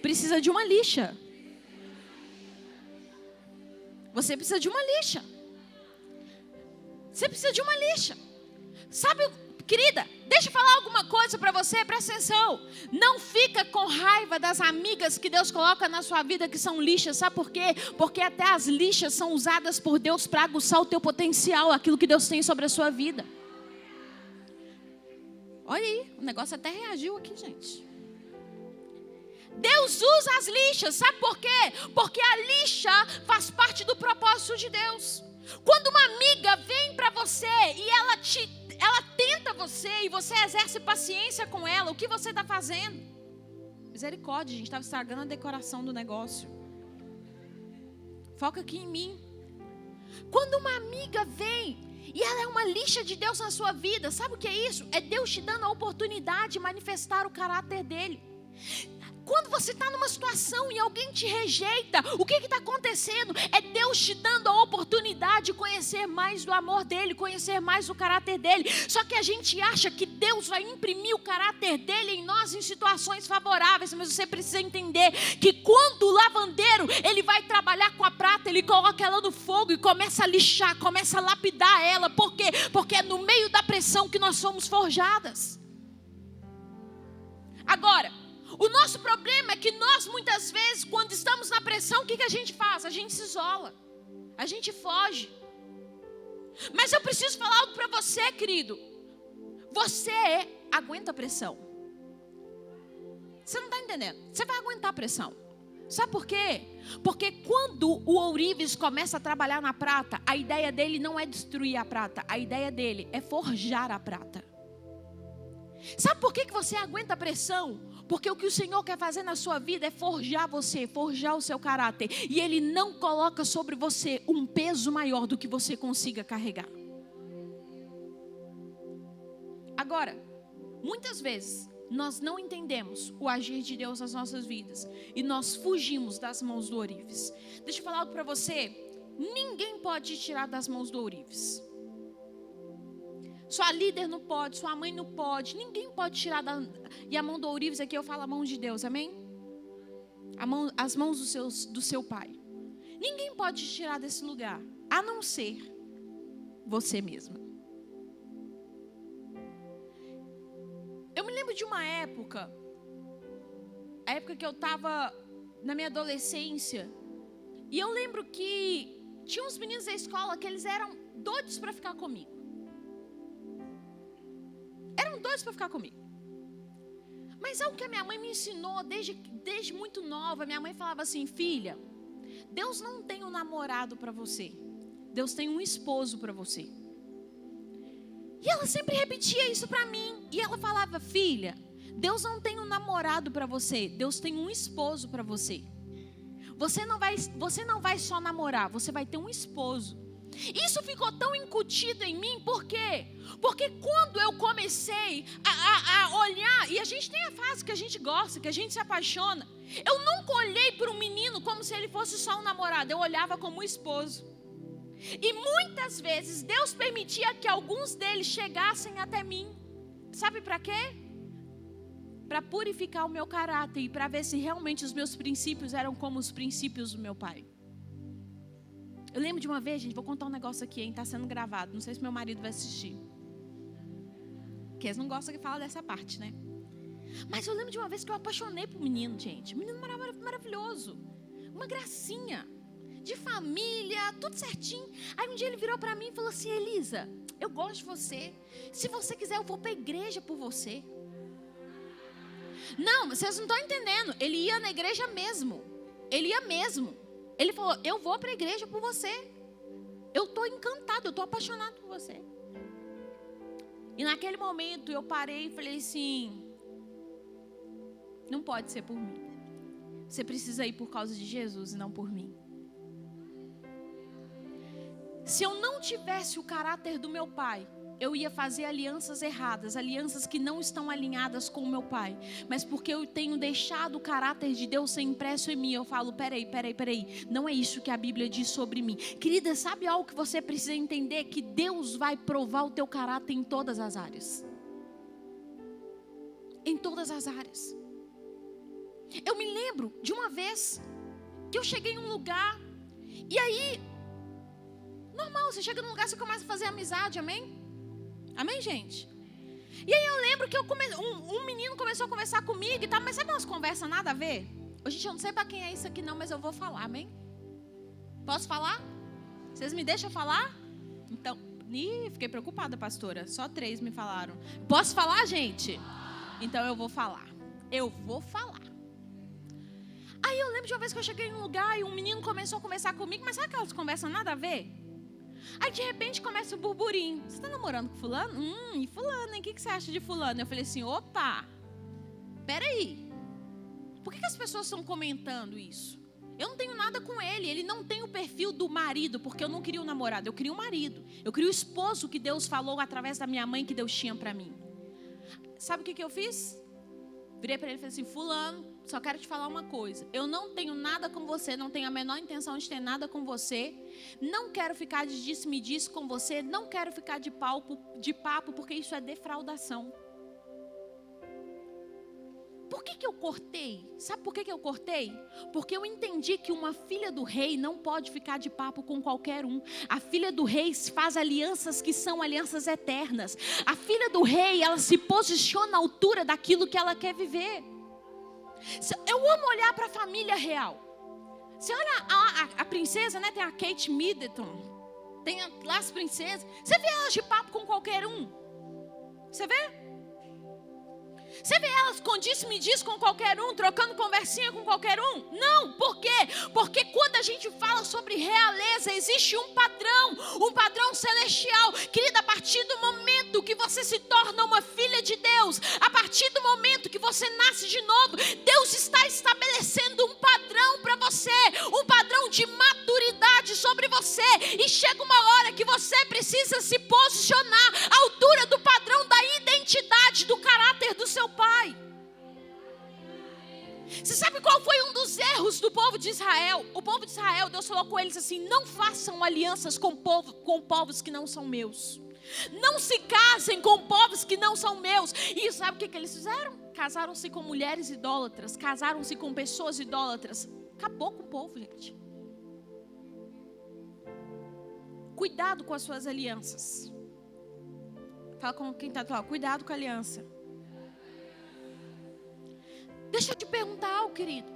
precisa de uma lixa. Você precisa de uma lixa. Você precisa de uma lixa. Sabe, querida, deixa eu falar alguma coisa para você, presta atenção. Não fica com raiva das amigas que Deus coloca na sua vida que são lixas. Sabe por quê? Porque até as lixas são usadas por Deus para aguçar o teu potencial, aquilo que Deus tem sobre a sua vida. Olha aí, o negócio até reagiu aqui, gente. Deus usa as lixas, sabe por quê? Porque a lixa faz parte do propósito de Deus. Quando uma amiga vem para você e ela tenta você e você exerce paciência com ela, o que você está fazendo? Misericórdia, a gente estava estragando a decoração do negócio. Foca aqui em mim. Quando uma amiga vem e ela é uma lixa de Deus na sua vida, sabe o que é isso? É Deus te dando a oportunidade de manifestar o caráter dele. Quando você está numa situação e alguém te rejeita, o que está acontecendo? É Deus te dando a oportunidade de conhecer mais do amor dele, conhecer mais do caráter dele. Só que a gente acha que Deus vai imprimir o caráter dele em nós em situações favoráveis. Mas você precisa entender que quando o lavandeiro ele vai trabalhar com a prata, ele coloca ela no fogo e começa a lixar, começa a lapidar ela. Por quê? Porque é no meio da pressão que nós somos forjadas. Agora, o nosso problema é que nós muitas vezes, quando estamos na pressão, o que a gente faz? A gente se isola, a gente foge. Mas eu preciso falar algo para você, querido. Você aguenta a pressão. Você não está entendendo? Você vai aguentar a pressão. Sabe por quê? Porque quando o ourives começa a trabalhar na prata, a ideia dele não é destruir a prata, a ideia dele é forjar a prata. Sabe por que você aguenta a pressão? Porque o que o Senhor quer fazer na sua vida é forjar você, forjar o seu caráter. E Ele não coloca sobre você um peso maior do que você consiga carregar. Agora, muitas vezes, nós não entendemos o agir de Deus nas nossas vidas. E nós fugimos das mãos do ourives. Deixa eu falar algo para você. Ninguém pode te tirar das mãos do ourives. Sua líder não pode, sua mãe não pode. Ninguém pode tirar E a mão do ourives aqui eu falo a mão de Deus, amém? As mãos do seu pai. Ninguém pode te tirar desse lugar, a não ser você mesma. Eu me lembro de uma época, a época que eu estava na minha adolescência, e eu lembro que tinha uns meninos da escola que eles eram doidos para ficar comigo. Eram doidos para ficar comigo. Mas algo que a minha mãe me ensinou desde muito nova, minha mãe falava assim: filha, Deus não tem um namorado para você, Deus tem um esposo para você. E ela sempre repetia isso para mim. E ela falava: filha, Deus não tem um namorado para você, Deus tem um esposo para você. Você não vai só namorar, você vai ter um esposo. Isso ficou tão incutido em mim, por quê? Porque quando eu comecei a olhar, e a gente tem a fase que a gente gosta, que a gente se apaixona, eu nunca olhei para um menino como se ele fosse só um namorado, eu olhava como um esposo. E muitas vezes Deus permitia que alguns deles chegassem até mim. Sabe para quê? Para purificar o meu caráter e para ver se realmente os meus princípios eram como os princípios do meu pai. Eu lembro de uma vez, gente, vou contar um negócio aqui, hein? Tá sendo gravado, não sei se meu marido vai assistir. Porque eles não gostam que fala dessa parte, né? Mas eu lembro de uma vez que eu apaixonei por um menino, gente. Um menino maravilhoso. Uma gracinha. De família, tudo certinho. Aí um dia ele virou pra mim e falou assim: Elisa, eu gosto de você. Se você quiser, eu vou pra igreja por você. Não, vocês não estão entendendo. Ele ia na igreja mesmo. Ele ia mesmo. Ele falou: eu vou para a igreja por você. Eu estou encantado, eu estou apaixonado por você. E naquele momento eu parei e falei assim: não pode ser por mim. Você precisa ir por causa de Jesus e não por mim. Se eu não tivesse o caráter do meu pai, eu ia fazer alianças erradas, alianças que não estão alinhadas com o meu pai. Mas porque eu tenho deixado o caráter de Deus ser impresso em mim, eu falo: peraí, não é isso que a Bíblia diz sobre mim. Querida, sabe algo que você precisa entender? Que Deus vai provar o teu caráter em todas as áreas. Em todas as áreas. Eu me lembro de uma vez que eu cheguei em um lugar, e aí, normal, você chega num lugar, você começa a fazer amizade, amém? Amém, gente? E aí eu lembro que um menino começou a conversar comigo e tal, mas sabe umas conversas nada a ver? Gente, eu não sei pra quem é isso aqui não, mas eu vou falar, amém? Posso falar? Vocês me deixam falar? Então, fiquei preocupada, pastora, só 3 me falaram. Posso falar, gente? Então eu vou falar. Aí eu lembro de uma vez que eu cheguei em um lugar e um menino começou a conversar comigo, mas sabe aquelas conversas nada a ver? Aí de repente começa o burburinho: você tá namorando com fulano? E fulano, hein? O que você acha de fulano? Eu falei assim: opa, peraí, por que as pessoas estão comentando isso? Eu não tenho nada com ele, ele não tem o perfil do marido, porque eu não queria um namorado, eu queria um marido. Eu queria o esposo que Deus falou através da minha mãe que Deus tinha pra mim. Sabe o que eu fiz? Virei para ele e falei assim: fulano, só quero te falar uma coisa. Eu não tenho nada com você, não tenho a menor intenção de ter nada com você. Não quero ficar de disse-me-disse com você. Não quero ficar de papo, porque isso é defraudação. Por que eu cortei? Sabe por que eu cortei? Porque eu entendi que uma filha do rei não pode ficar de papo com qualquer um. A filha do rei faz alianças que são alianças eternas. A filha do rei, ela se posiciona à altura daquilo que ela quer viver. Eu amo olhar para a família real. Você olha a princesa, né? Tem a Kate Middleton, tem lá as princesas. Você vê elas de papo com qualquer um? Você vê? Você vê elas com disse-me-diz com qualquer um, trocando conversinha com qualquer um? Não, por quê? Porque quando a gente fala sobre realeza, existe um padrão celestial. Querida, a partir do momento que você se torna uma filha de Deus, a partir do momento que você nasce de novo, Deus está estabelecendo um padrão para você, um padrão de maturidade sobre você. E chega uma hora que você precisa se posicionar à altura do padrão da identidade, do caráter do seu pai. Você sabe qual foi um dos erros do povo de Israel? O povo de Israel, Deus falou com eles assim: não façam alianças com povos que não são meus. Não se casem com povos que não são meus. E sabe o que eles fizeram? Casaram-se com mulheres idólatras, casaram-se com pessoas idólatras. Acabou com o povo, gente. Cuidado com as suas alianças. Fala com quem está do lado, cuidado com a aliança. Deixa eu te perguntar algo, querido.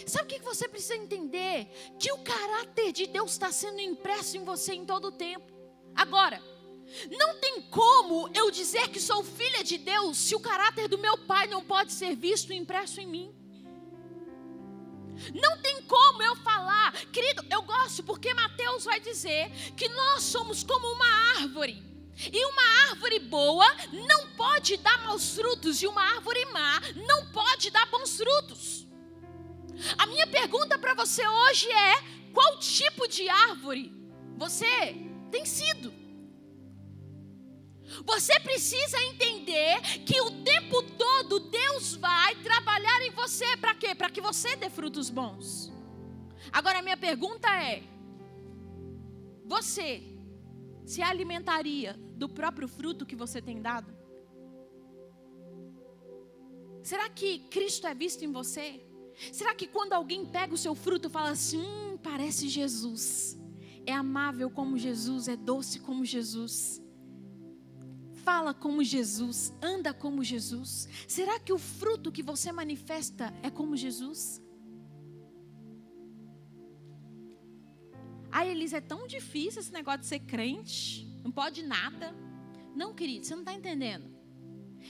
Sabe o que você precisa entender? Que o caráter de Deus está sendo impresso em você em todo o tempo. Agora, não tem como eu dizer que sou filha de Deus se o caráter do meu pai não pode ser visto e impresso em mim. Não tem como eu falar, querido, eu gosto porque Mateus vai dizer que nós somos como uma árvore. E uma árvore boa não pode dar maus frutos, e uma árvore má não pode dar bons frutos. A minha pergunta para você hoje é: qual tipo de árvore você tem sido? Você precisa entender que o tempo todo Deus vai trabalhar em você. Para quê? Para que você dê frutos bons. Agora a minha pergunta é: você se alimentaria do próprio fruto que você tem dado? Será que Cristo é visto em você? Será que quando alguém pega o seu fruto e fala assim: parece Jesus, é amável como Jesus, é doce como Jesus, fala como Jesus, anda como Jesus, será que o fruto que você manifesta é como Jesus? Elisa, é tão difícil esse negócio de ser crente, não pode nada. Não, querido, você não está entendendo.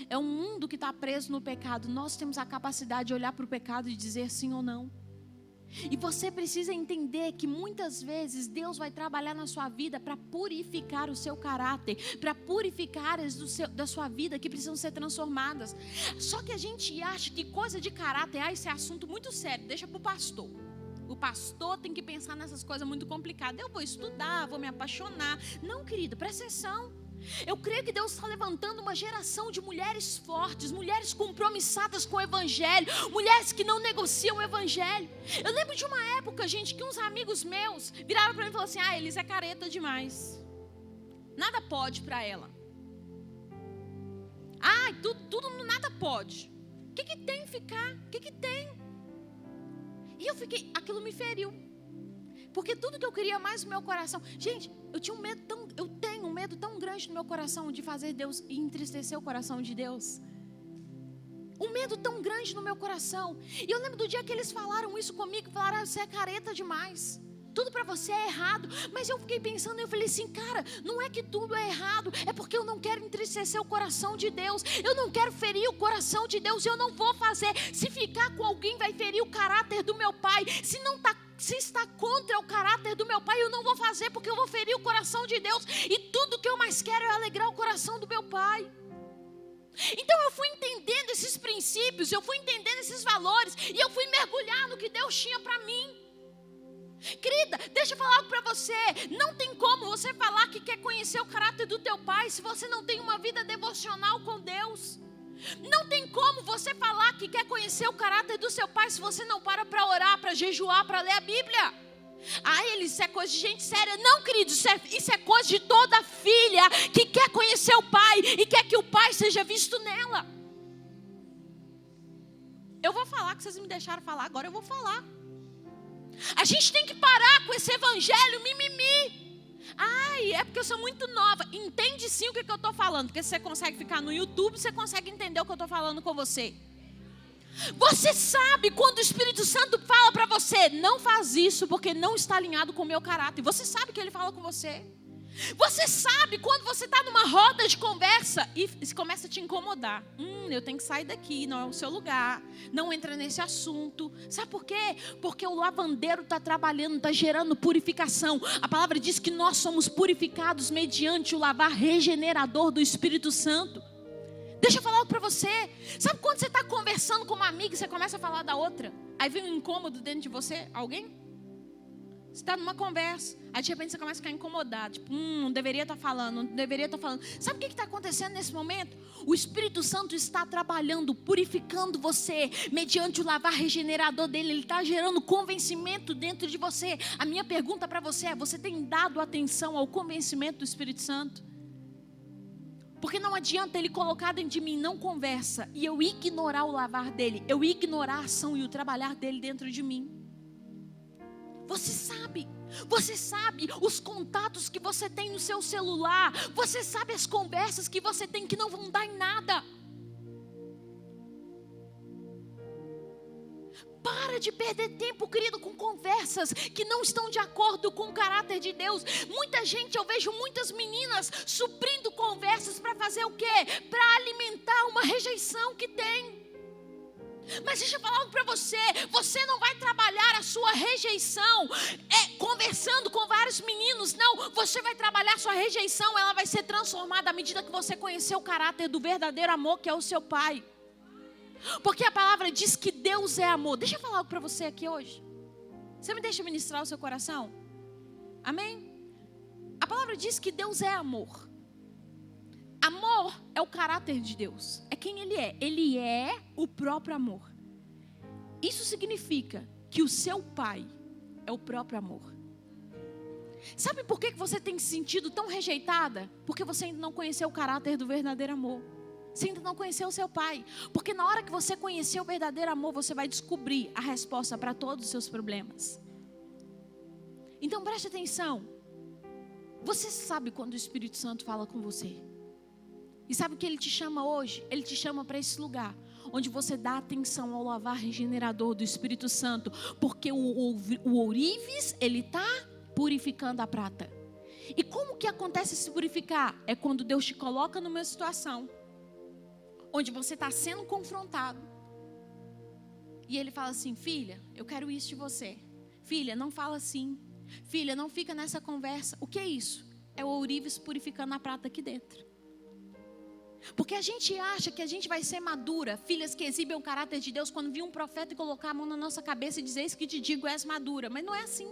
É um mundo que está preso no pecado. Nós temos a capacidade de olhar para o pecado e dizer sim ou não. E você precisa entender que muitas vezes Deus vai trabalhar na sua vida para purificar o seu caráter, para purificar áreas da sua vida que precisam ser transformadas. Só que a gente acha que coisa de caráter, esse é assunto muito sério, deixa para o pastor. O pastor tem que pensar nessas coisas muito complicadas. Eu vou estudar, vou me apaixonar. Não, querido, presta atenção. Eu creio que Deus está levantando uma geração de mulheres fortes, mulheres compromissadas com o Evangelho, mulheres que não negociam o Evangelho. Eu lembro de uma época, gente, que uns amigos meus viraram para mim e falaram assim: Elisa é careta demais, nada pode para ela. Tudo nada pode. O que tem ficar? O que tem? E eu fiquei, aquilo me feriu. Porque tudo que eu queria mais no meu coração, gente, eu tenho um medo tão grande no meu coração de fazer Deus e entristecer o coração de Deus. Um medo tão grande no meu coração. E eu lembro do dia que eles falaram isso comigo, falaram: você é careta demais, tudo para você é errado. Mas eu fiquei pensando, eu falei assim: cara, não é que tudo é errado, é porque eu não quero entristecer o coração de Deus, eu não quero ferir o coração de Deus, eu não vou fazer. Se ficar com alguém vai ferir o caráter do meu pai. Se está contra o caráter do meu pai, eu não vou fazer, porque eu vou ferir o coração de Deus. E tudo que eu mais quero é alegrar o coração do meu pai. Então eu fui entendendo esses princípios, eu fui entendendo esses valores, e eu fui mergulhar no que Deus tinha para mim. Querida, deixa eu falar algo para você. Não tem como você falar que quer conhecer o caráter do teu pai se você não tem uma vida devocional com Deus. Não tem como você falar que quer conhecer o caráter do seu pai se você não para orar, para jejuar, para ler a Bíblia. Isso é coisa de gente séria. Não, querido, isso é coisa de toda filha que quer conhecer o pai e quer que o pai seja visto nela. Eu vou falar, que vocês me deixaram falar, agora eu vou falar. A gente tem que parar com esse evangelho mimimi. É porque eu sou muito nova. Entende sim o que eu estou falando, porque se você consegue ficar no YouTube, você consegue entender o que eu estou falando com você. Você sabe quando o Espírito Santo fala para você: não faz isso porque não está alinhado com o meu caráter. Você sabe que ele fala com você. Você sabe quando você está numa roda de conversa e começa a te incomodar. Eu tenho que sair daqui, não é o seu lugar. Não entra nesse assunto. Sabe por quê? Porque o lavandeiro está trabalhando, está gerando purificação. A palavra diz que nós somos purificados mediante o lavar regenerador do Espírito Santo. Deixa eu falar algo para você. Sabe quando você está conversando com uma amiga e você começa a falar da outra? Aí vem um incômodo dentro de você? Alguém? Você está numa conversa, aí de repente você começa a ficar incomodado. Tipo, não deveria estar falando, não deveria estar falando. Sabe o que está acontecendo nesse momento? O Espírito Santo está trabalhando, purificando você, mediante o lavar regenerador dele. Ele está gerando convencimento dentro de você. A minha pergunta para você é: você tem dado atenção ao convencimento do Espírito Santo? Porque não adianta ele colocar dentro de mim, não conversa, e eu ignorar o lavar dele, eu ignorar a ação e o trabalhar dele dentro de mim. Você sabe os contatos que você tem no seu celular, você sabe as conversas que você tem que não vão dar em nada. Para de perder tempo, querido, com conversas que não estão de acordo com o caráter de Deus. Muita gente, eu vejo muitas meninas suprindo conversas para fazer o quê? Para alimentar uma rejeição que tem. Mas deixa eu falar algo para você. Você não vai trabalhar a sua rejeição conversando com vários meninos. Não, você vai trabalhar a sua rejeição. Ela vai ser transformada à medida que você conhecer o caráter do verdadeiro amor, que é o seu Pai. Porque a palavra diz que Deus é amor. Deixa eu falar algo para você aqui hoje. Você me deixa ministrar o seu coração? Amém? A palavra diz que Deus é amor. Amor é o caráter de Deus. É quem Ele é. Ele é o próprio amor. Isso significa que o seu Pai é o próprio amor. Sabe por que você tem se sentido tão rejeitada? Porque você ainda não conheceu o caráter do verdadeiro amor. Você ainda não conheceu o seu Pai. Porque na hora que você conhecer o verdadeiro amor, você vai descobrir a resposta para todos os seus problemas. Então preste atenção. Você sabe quando o Espírito Santo fala com você. E sabe o que Ele te chama hoje? Ele te chama para esse lugar onde você dá atenção ao lavar regenerador do Espírito Santo. Porque o ourives, ele está purificando a prata. E como que acontece se purificar? É quando Deus te coloca numa situação onde você está sendo confrontado. E Ele fala assim: filha, eu quero isso de você. Filha, não fala assim. Filha, não fica nessa conversa. O que é isso? É o ourives purificando a prata aqui dentro. Porque a gente acha que a gente vai ser madura, filhas que exibem o caráter de Deus, quando vir um profeta e colocar a mão na nossa cabeça e dizer: isso que te digo, és madura. Mas não é assim.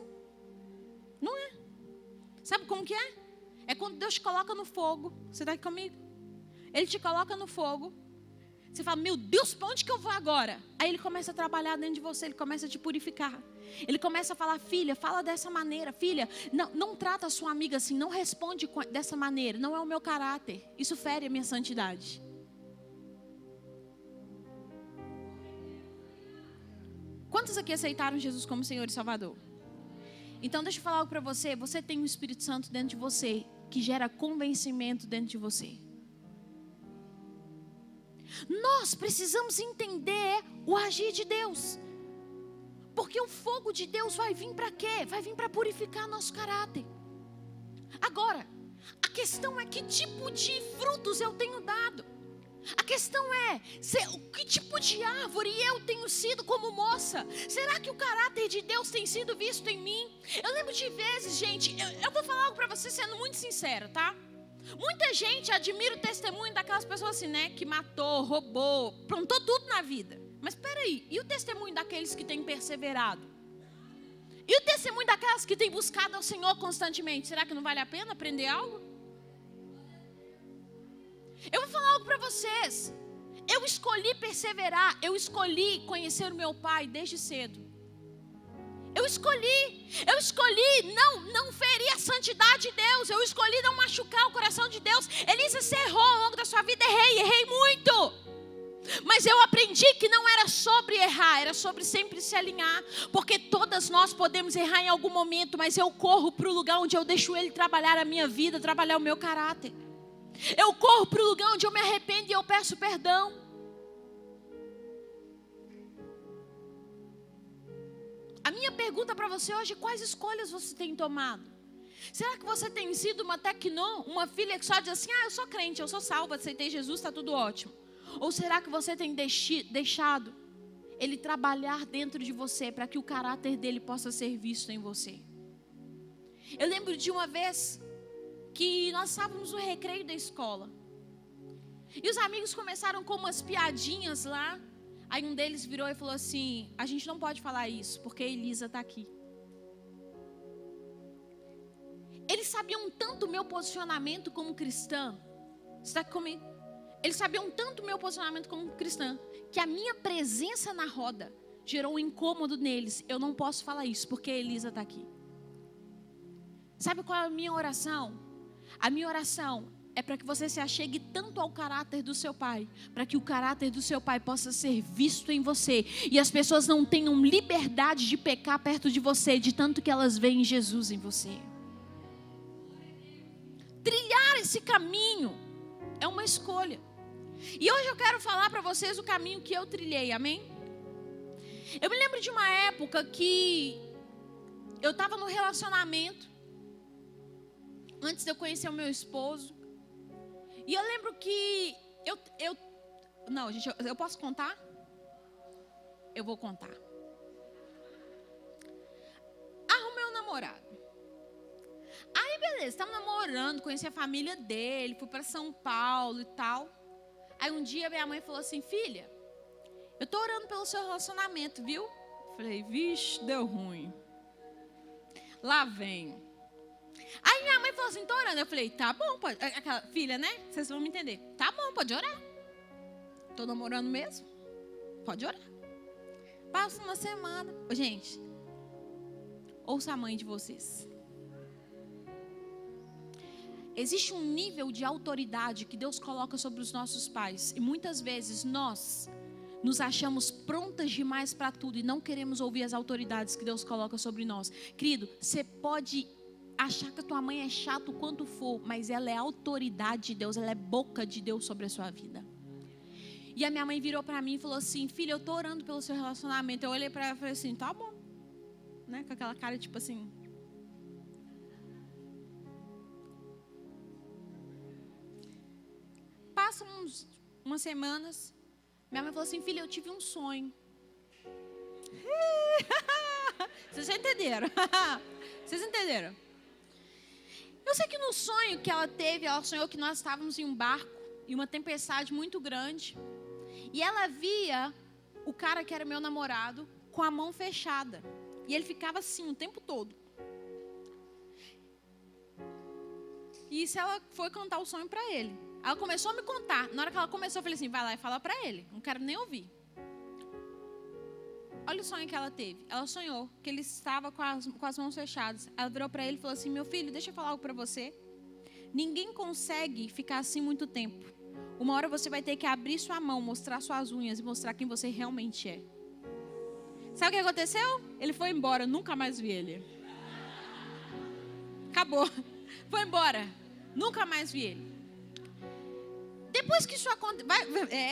Não é. Sabe como que é? É quando Deus te coloca no fogo. Você está aqui comigo? Ele te coloca no fogo. Você fala: meu Deus, para onde que eu vou agora? Aí Ele começa a trabalhar dentro de você. Ele começa a te purificar. Ele começa a falar: filha, fala dessa maneira. Filha, não trata a sua amiga assim. Não responde dessa maneira. Não é o meu caráter. Isso fere a minha santidade. Quantos aqui aceitaram Jesus como Senhor e Salvador? Então deixa eu falar algo para você. Você tem um Espírito Santo dentro de você que gera convencimento dentro de você. Nós precisamos entender o agir de Deus. Porque o fogo de Deus vai vir para quê? Vai vir para purificar nosso caráter. Agora, a questão é: que tipo de frutos eu tenho dado? A questão é: que tipo de árvore eu tenho sido como moça? Será que o caráter de Deus tem sido visto em mim? Eu lembro de vezes, gente, eu vou falar algo para você sendo muito sincera, tá? Muita gente admira o testemunho daquelas pessoas assim, né? Que matou, roubou, aprontou tudo na vida. Mas espera aí, e o testemunho daqueles que têm perseverado? E o testemunho daquelas que têm buscado ao Senhor constantemente? Será que não vale a pena aprender algo? Eu vou falar algo para vocês. Eu escolhi perseverar, eu escolhi conhecer o meu Pai desde cedo. Eu escolhi não ferir a santidade de Deus. Eu escolhi não machucar o coração de Deus. Elisa, você errou ao longo da sua vida. Errei muito. Mas eu aprendi que não era sobre errar, era sobre sempre se alinhar. Porque todas nós podemos errar em algum momento, mas eu corro para o lugar onde eu deixo Ele trabalhar a minha vida, trabalhar o meu caráter. Eu corro para o lugar onde eu me arrependo e eu peço perdão. A minha pergunta para você hoje: quais escolhas você tem tomado? Será que você tem sido uma tecnô, uma filha que só diz assim, eu sou crente, eu sou salva, aceitei Jesus, está tudo ótimo? Ou será que você tem deixado Ele trabalhar dentro de você para que o caráter dele possa ser visto em você? Eu lembro de uma vez que nós estávamos no recreio da escola. E os amigos começaram com umas piadinhas lá. Aí um deles virou e falou assim, a gente não pode falar isso, porque a Elisa está aqui. Eles sabiam tanto o meu posicionamento como cristã. Você está aqui comigo? Eles sabiam tanto o meu posicionamento como cristã, que a minha presença na roda gerou um incômodo neles. Eu não posso falar isso, porque a Elisa está aqui. Sabe qual é a minha oração? A minha oração é para que você se achegue tanto ao caráter do seu pai, para que o caráter do seu pai possa ser visto em você, e as pessoas não tenham liberdade de pecar perto de você, de tanto que elas veem Jesus em você. Trilhar esse caminho é uma escolha. E hoje eu quero falar para vocês o caminho que eu trilhei, amém? Eu me lembro de uma época que eu estava no relacionamento, antes de eu conhecer o meu esposo. E eu lembro que não, gente, eu posso contar? Eu vou contar. Arrumei um namorado. Aí beleza, estava namorando, conheci a família dele, fui para São Paulo e tal. Aí um dia minha mãe falou assim, filha, eu tô orando pelo seu relacionamento, viu? Falei, vixe, deu ruim. Lá vem. Aí minha mãe falou assim, tô orando. Eu falei, tá bom, pode. Aquela filha, né? Vocês vão me entender. Tá bom, pode orar. Tô namorando mesmo? Pode orar. Passa uma semana. Gente, ouça a mãe de vocês. Existe um nível de autoridade que Deus coloca sobre os nossos pais. E muitas vezes nós nos achamos prontas demais para tudo e não queremos ouvir as autoridades que Deus coloca sobre nós. Querido, você pode achar que a tua mãe é chata o quanto for, mas ela é autoridade de Deus, ela é boca de Deus sobre a sua vida. E a minha mãe virou para mim e falou assim, filha, eu tô orando pelo seu relacionamento. Eu olhei para ela e falei assim, tá bom. Né? Com aquela cara tipo assim. Passam umas semanas, minha mãe falou assim, filha, eu tive um sonho. Vocês já entenderam? Vocês entenderam? Eu sei que no sonho que ela teve, ela sonhou que nós estávamos em um barco, em uma tempestade muito grande. E ela via o cara que era meu namorado com a mão fechada. E ele ficava assim o tempo todo. E isso ela foi contar o sonho para ele. Ela começou a me contar. Na hora que ela começou, eu falei assim, vai lá e fala para ele. Não quero nem ouvir. Olha o sonho que ela teve. Ela sonhou que ele estava com as mãos fechadas. Ela virou para ele e falou assim, meu filho, deixa eu falar algo para você. Ninguém consegue ficar assim muito tempo. Uma hora você vai ter que abrir sua mão, mostrar suas unhas e mostrar quem você realmente é. Sabe o que aconteceu? Ele foi embora, nunca mais vi ele. Acabou. Foi embora. Nunca mais vi ele. Depois que isso aconteceu...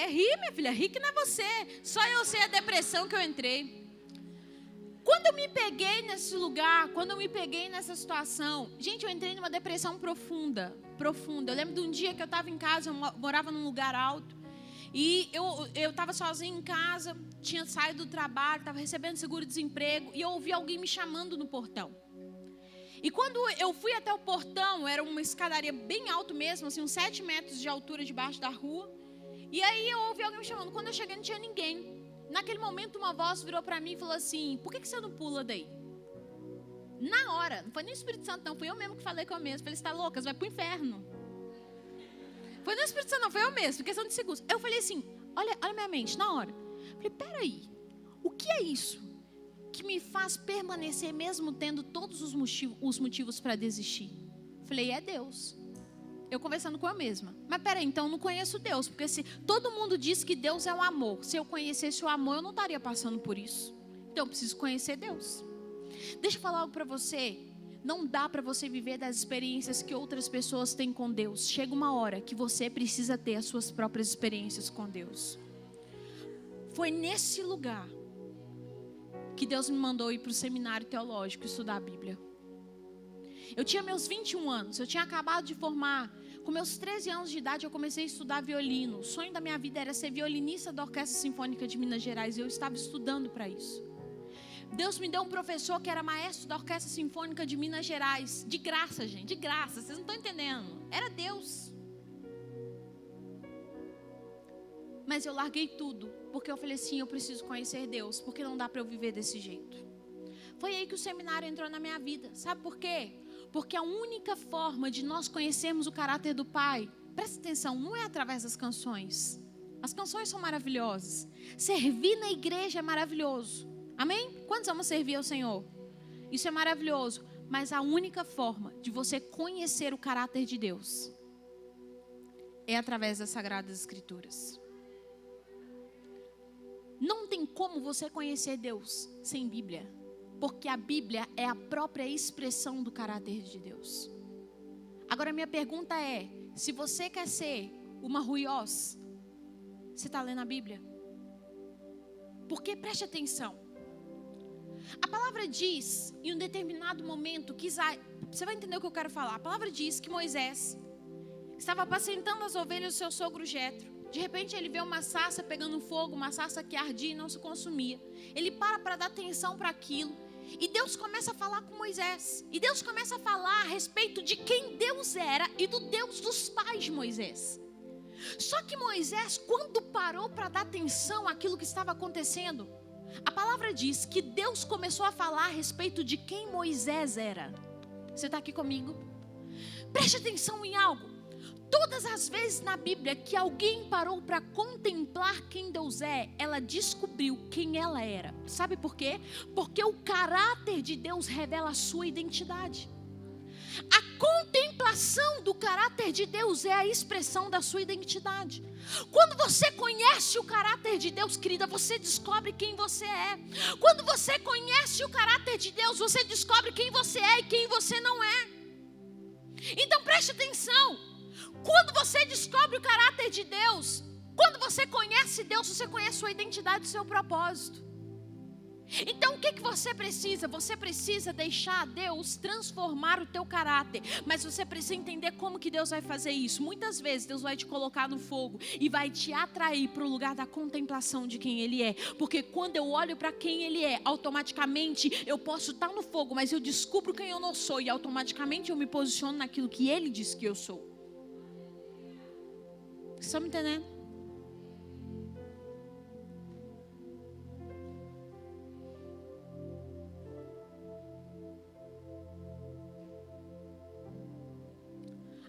ri, minha filha, ri que não é você. Só eu sei a depressão que eu entrei. Quando eu me peguei nesse lugar, quando eu me peguei nessa situação... Gente, eu entrei numa depressão profunda. Profunda. Eu lembro de um dia que eu estava em casa, eu morava num lugar alto. E eu estava sozinha em casa, tinha saído do trabalho, estava recebendo seguro-desemprego. E eu ouvi alguém me chamando no portão. E quando eu fui até o portão, era uma escadaria bem alto mesmo, assim, uns 7 metros de altura debaixo da rua. E aí eu ouvi alguém me chamando. Quando eu cheguei, não tinha ninguém. Naquele momento, uma voz virou para mim e falou assim, por que você não pula daí? Na hora, não foi nem o Espírito Santo não, foi eu mesmo que falei com eu mesmo. Falei, você está louca, você vai pro inferno. Foi nem o Espírito Santo não, foi eu mesmo, questão de segundos. Eu falei assim, olha minha mente, na hora. Falei, peraí, o que é isso que me faz permanecer mesmo tendo todos os motivos para desistir? Falei, é Deus. Eu conversando com eu mesma. Mas peraí, então eu não conheço Deus. Porque se todo mundo diz que Deus é o amor, se eu conhecesse o amor, eu não estaria passando por isso. Então eu preciso conhecer Deus. Deixa eu falar algo para você. Não dá para você viver das experiências que outras pessoas têm com Deus. Chega uma hora que você precisa ter as suas próprias experiências com Deus. Foi nesse lugar que Deus me mandou ir para o seminário teológico estudar a Bíblia. Eu tinha meus 21 anos, eu tinha acabado de formar. Com meus 13 anos de idade, eu comecei a estudar violino. O sonho da minha vida era ser violinista da Orquestra Sinfônica de Minas Gerais. E eu estava estudando para isso. Deus me deu um professor que era maestro da Orquestra Sinfônica de Minas Gerais. De graça, gente, de graça. Vocês não estão entendendo. Era Deus. Mas eu larguei tudo, porque eu falei assim, eu preciso conhecer Deus, porque não dá para eu viver desse jeito. Foi aí que o seminário entrou na minha vida. Sabe por quê? Porque a única forma de nós conhecermos o caráter do Pai, presta atenção, não é através das canções. As canções são maravilhosas. Servir na igreja é maravilhoso. Amém? Quantos amam servir ao Senhor? Isso é maravilhoso. Mas a única forma de você conhecer o caráter de Deus é através das Sagradas Escrituras. Não tem como você conhecer Deus sem Bíblia. Porque a Bíblia é a própria expressão do caráter de Deus. Agora minha pergunta é, se você quer ser uma ruiós, você está lendo a Bíblia? Porque preste atenção. A palavra diz, em um determinado momento, que você vai entender o que eu quero falar. A palavra diz que Moisés estava apacentando as ovelhas do seu sogro Jetro. De repente ele vê uma sarça pegando fogo, uma sarça que ardia e não se consumia. Ele para dar atenção para aquilo. E Deus começa a falar com Moisés. E Deus começa a falar a respeito de quem Deus era e do Deus dos pais de Moisés. Só que Moisés, quando parou para dar atenção àquilo que estava acontecendo, a palavra diz que Deus começou a falar a respeito de quem Moisés era. Você está aqui comigo? Preste atenção em algo. Todas as vezes na Bíblia que alguém parou para contemplar quem Deus é, ela descobriu quem ela era. Sabe por quê? Porque o caráter de Deus revela a sua identidade. A contemplação do caráter de Deus é a expressão da sua identidade. Quando você conhece o caráter de Deus, querida, você descobre quem você é. Quando você conhece o caráter de Deus, você descobre quem você é e quem você não é. Então preste atenção. Quando você descobre o caráter de Deus, quando você conhece Deus, você conhece sua identidade e seu propósito. Então o que você precisa? Você precisa deixar Deus transformar o teu caráter. Mas você precisa entender como que Deus vai fazer isso. Muitas vezes Deus vai te colocar no fogo e vai te atrair para o lugar da contemplação de quem Ele é. Porque quando eu olho para quem Ele é, automaticamente eu posso estar no fogo, mas eu descubro quem eu não sou. E automaticamente eu me posiciono naquilo que Ele diz que eu sou. Vocês estão me entendendo?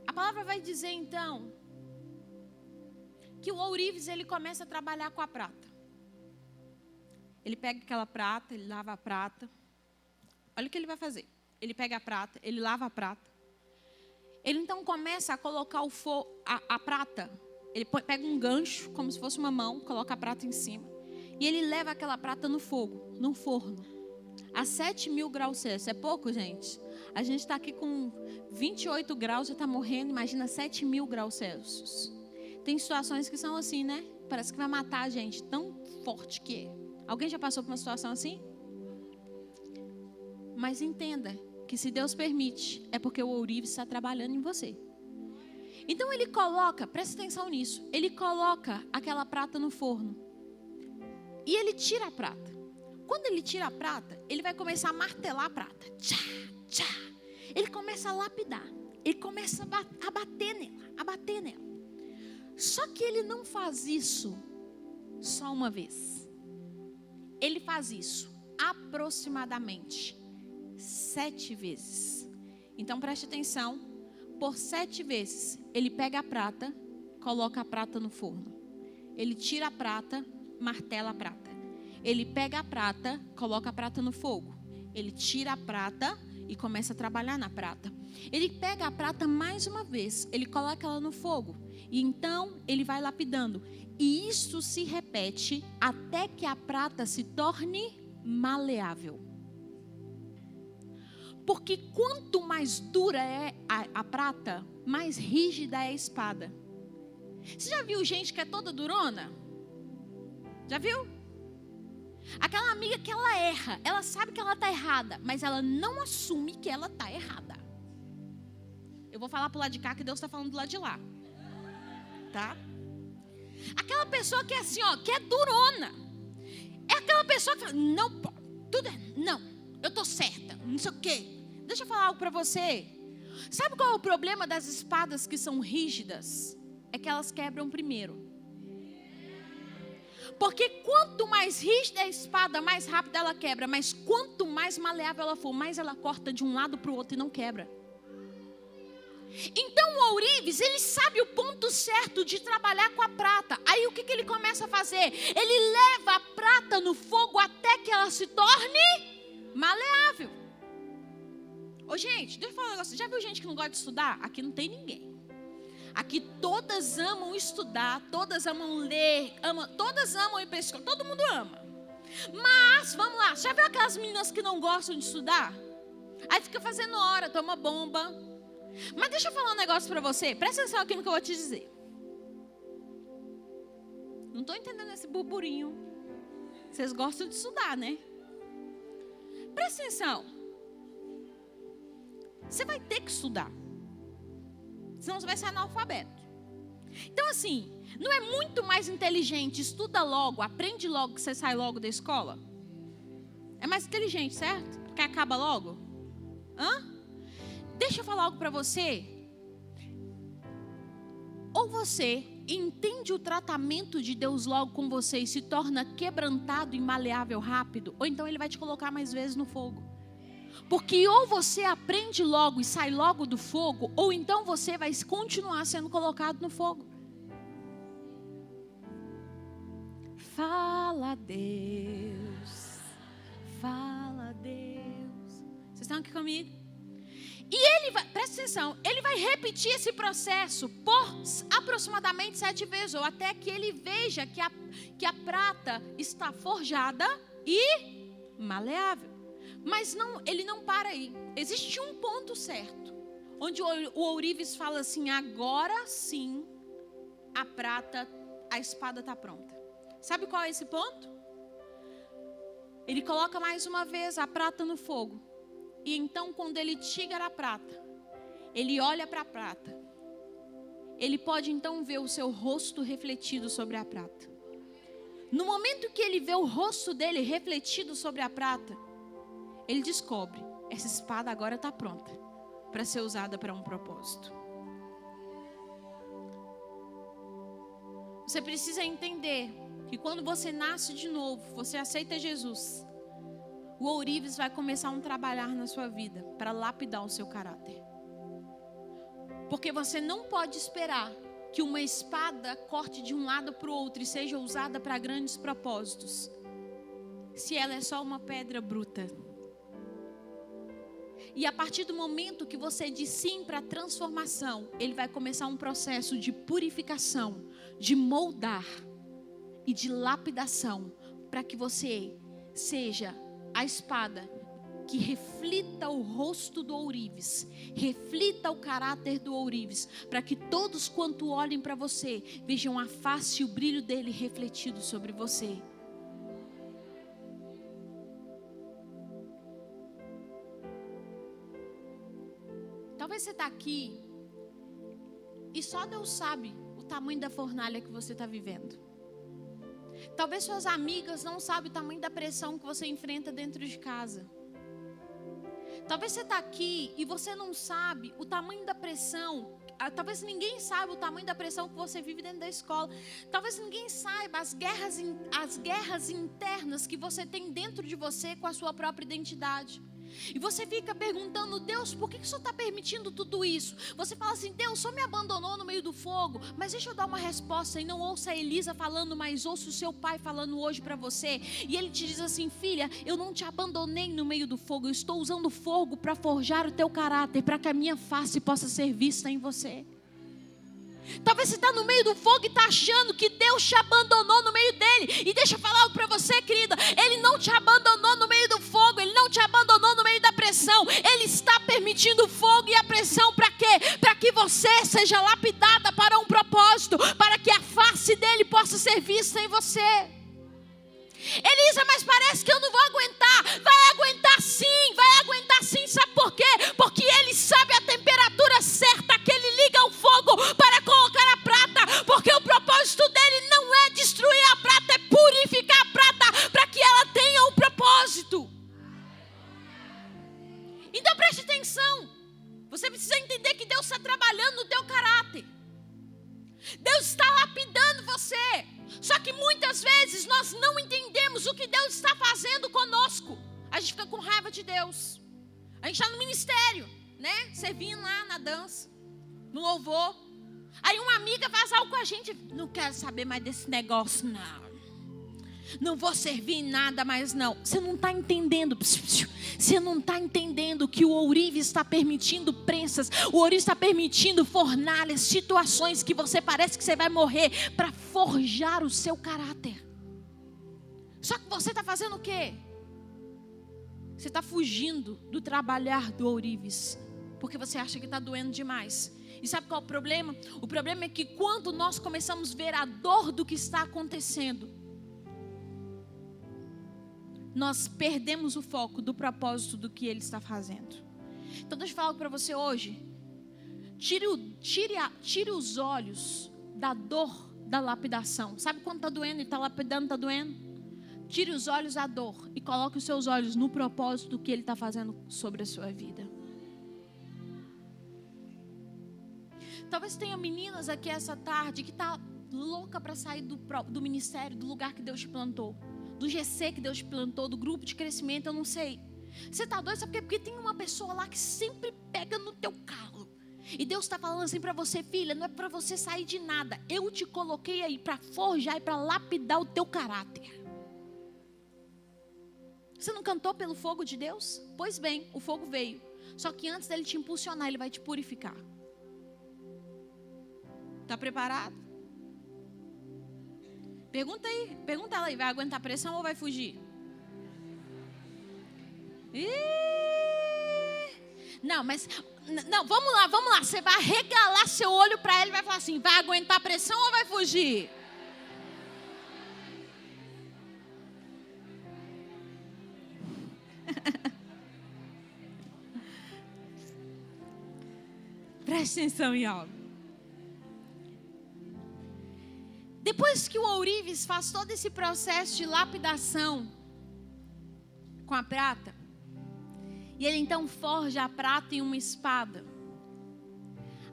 A palavra vai dizer então que o ourives ele começa a trabalhar com a prata. Ele pega aquela prata, ele lava a prata. Olha o que ele vai fazer. Ele pega a prata, ele lava a prata. Ele então começa a colocar a prata. Ele pega um gancho, como se fosse uma mão, coloca a prata em cima. E ele leva aquela prata no fogo, num forno. A 7.000 graus Celsius. É pouco, gente? A gente está aqui com 28 graus, já está morrendo. Imagina 7.000 graus Celsius. Tem situações que são assim, né? Parece que vai matar a gente, tão forte que é. Alguém já passou por uma situação assim? Mas entenda que se Deus permite, é porque o ourives está trabalhando em você. Então ele coloca, presta atenção nisso, ele coloca aquela prata no forno. E ele tira a prata. Quando ele tira a prata, ele vai começar a martelar a prata. Tchá, tchá. Ele começa a lapidar. Ele começa a bater nela. Só que ele não faz isso só uma vez. Ele faz isso aproximadamente 7 vezes. Então preste atenção. Por 7 vezes, ele pega a prata, coloca a prata no forno. Ele tira a prata, martela a prata. Ele pega a prata, coloca a prata no fogo. Ele tira a prata e começa a trabalhar na prata. Ele pega a prata mais uma vez, ele coloca ela no fogo. E então, ele vai lapidando. E isso se repete até que a prata se torne maleável. Porque quanto mais dura é a prata, mais rígida é a espada. Você já viu gente que é toda durona? Já viu? Aquela amiga que ela erra, ela sabe que ela está errada, mas ela não assume que ela está errada. Eu vou falar pro lado de cá que Deus está falando do lado de lá. Tá? Aquela pessoa que é assim, ó, que é durona. É aquela pessoa que fala, não, não, eu tô certa, não sei o quê. Deixa eu falar algo para você. Sabe qual é o problema das espadas que são rígidas? É que elas quebram primeiro. Porque quanto mais rígida é a espada, mais rápido ela quebra. Mas quanto mais maleável ela for, mais ela corta de um lado para o outro e não quebra. Então o ourives, ele sabe o ponto certo de trabalhar com a prata. Aí o que ele começa a fazer? Ele leva a prata no fogo até que ela se torne maleável. Ô gente, deixa eu falar um negócio. Já viu gente que não gosta de estudar? Aqui não tem ninguém. Aqui todas amam estudar, todas amam ler, todas amam ir para a escola, todo mundo ama. Mas, vamos lá, já viu aquelas meninas que não gostam de estudar? Aí fica fazendo hora, toma bomba. Mas deixa eu falar um negócio para você, presta atenção aqui no que eu vou te dizer. Não estou entendendo esse burburinho. Vocês gostam de estudar, né? Presta atenção. Você vai ter que estudar. Senão você vai ser analfabeto. Então assim, não é muito mais inteligente, estuda logo, aprende logo que você sai logo da escola? É mais inteligente, certo? Porque acaba logo? Deixa eu falar algo para você. Ou você entende o tratamento de Deus logo com você e se torna quebrantado e maleável rápido, ou então Ele vai te colocar mais vezes no fogo. Porque ou você aprende logo e sai logo do fogo, ou então você vai continuar sendo colocado no fogo. Fala Deus, fala Deus. Vocês estão aqui comigo? E ele vai, presta atenção, ele vai repetir esse processo por aproximadamente 7 vezes, ou até que ele veja que a prata está forjada e maleável. Mas não, ele não para aí. Existe um ponto certo, onde o ourives fala assim, agora sim, a espada está pronta. Sabe qual é esse ponto? Ele coloca mais uma vez a prata no fogo. E então quando ele tira a prata, ele olha para a prata. Ele pode então ver o seu rosto refletido sobre a prata. No momento que ele vê o rosto dele refletido sobre a prata, ele descobre, essa espada agora está pronta para ser usada para um propósito. Você precisa entender que quando você nasce de novo, você aceita Jesus, o ourives vai começar um trabalhar na sua vida para lapidar o seu caráter. Porque você não pode esperar que uma espada corte de um lado para o outro e seja usada para grandes propósitos, se ela é só uma pedra bruta. E a partir do momento que você diz sim para a transformação, ele vai começar um processo de purificação, de moldar e de lapidação, para que você seja a espada que reflita o rosto do ourives, reflita o caráter do ourives, para que todos quanto olhem para você, vejam a face e o brilho dele refletido sobre você. Talvez você está aqui e só Deus sabe o tamanho da fornalha que você está vivendo. Talvez suas amigas não sabem o tamanho da pressão que você enfrenta dentro de casa. Talvez você está aqui e você não sabe o tamanho da pressão. Talvez ninguém saiba o tamanho da pressão que você vive dentro da escola. Talvez ninguém saiba as guerras internas que você tem dentro de você com a sua própria identidade. E você fica perguntando, Deus, por que o Senhor está permitindo tudo isso? Você fala assim, Deus, o Senhor me abandonou no meio do fogo. Mas deixa eu dar uma resposta. E não ouça a Elisa falando, mas ouça o seu pai falando hoje para você. E ele te diz assim, filha, eu não te abandonei no meio do fogo. Eu estou usando o fogo para forjar o teu caráter, para que a minha face possa ser vista em você. Talvez você está no meio do fogo e está achando que Deus te abandonou no meio dele. E deixa eu falar algo para você, querida. Ele não te abandonou no meio do fogo. Ele não te abandonou no meio da pressão. Ele está permitindo o fogo e a pressão para quê? Para que você seja lapidada para um propósito. Para que a face dele possa ser vista em você. Elisa, mas parece que eu não vou aguentar. Vai aguentar sim, vai aguentar sim. Sabe por quê? Porque ele sabe a temperatura certa Deus está fazendo conosco. A gente fica com raiva de Deus. A gente está no ministério, né? Servindo lá na dança, no louvor. Aí uma amiga faz algo com a gente. Não quero saber mais desse negócio, não. Não vou servir em nada mais, não. Você não está entendendo. Você não está entendendo que o ourives está permitindo prensas. O ourives está permitindo fornalhas, situações que você parece que você vai morrer, para forjar o seu caráter. Só que você está fazendo o quê? Você está fugindo do trabalhar do ourives, porque você acha que está doendo demais. E sabe qual é o problema? O problema é que quando nós começamos a ver a dor do que está acontecendo, nós perdemos o foco do propósito do que Ele está fazendo. Então deixa eu falar algo para você hoje. Tire os olhos da dor da lapidação. Sabe quando está doendo e está lapidando, está doendo? Tire os olhos da dor e coloque os seus olhos no propósito do que Ele está fazendo sobre a sua vida. Talvez tenha meninas aqui essa tarde que está louca para sair do ministério, do lugar que Deus te plantou, do GC que Deus te plantou, do grupo de crescimento, eu não sei. Você está doido, sabe por quê? Porque tem uma pessoa lá que sempre pega no teu calo. E Deus está falando assim para você, filha, não é para você sair de nada. Eu te coloquei aí para forjar e para lapidar o teu caráter. Você não cantou pelo fogo de Deus? Pois bem, o fogo veio. Só que antes dele te impulsionar, ele vai te purificar. Está preparado? Pergunta ela aí, vai aguentar pressão ou vai fugir? Não, mas não, vamos lá. Você vai regalar seu olho para ele e vai falar assim: vai aguentar pressão ou vai fugir? Preste atenção em algo. Depois que o ourives faz todo esse processo de lapidação com a prata, e ele então forja a prata em uma espada,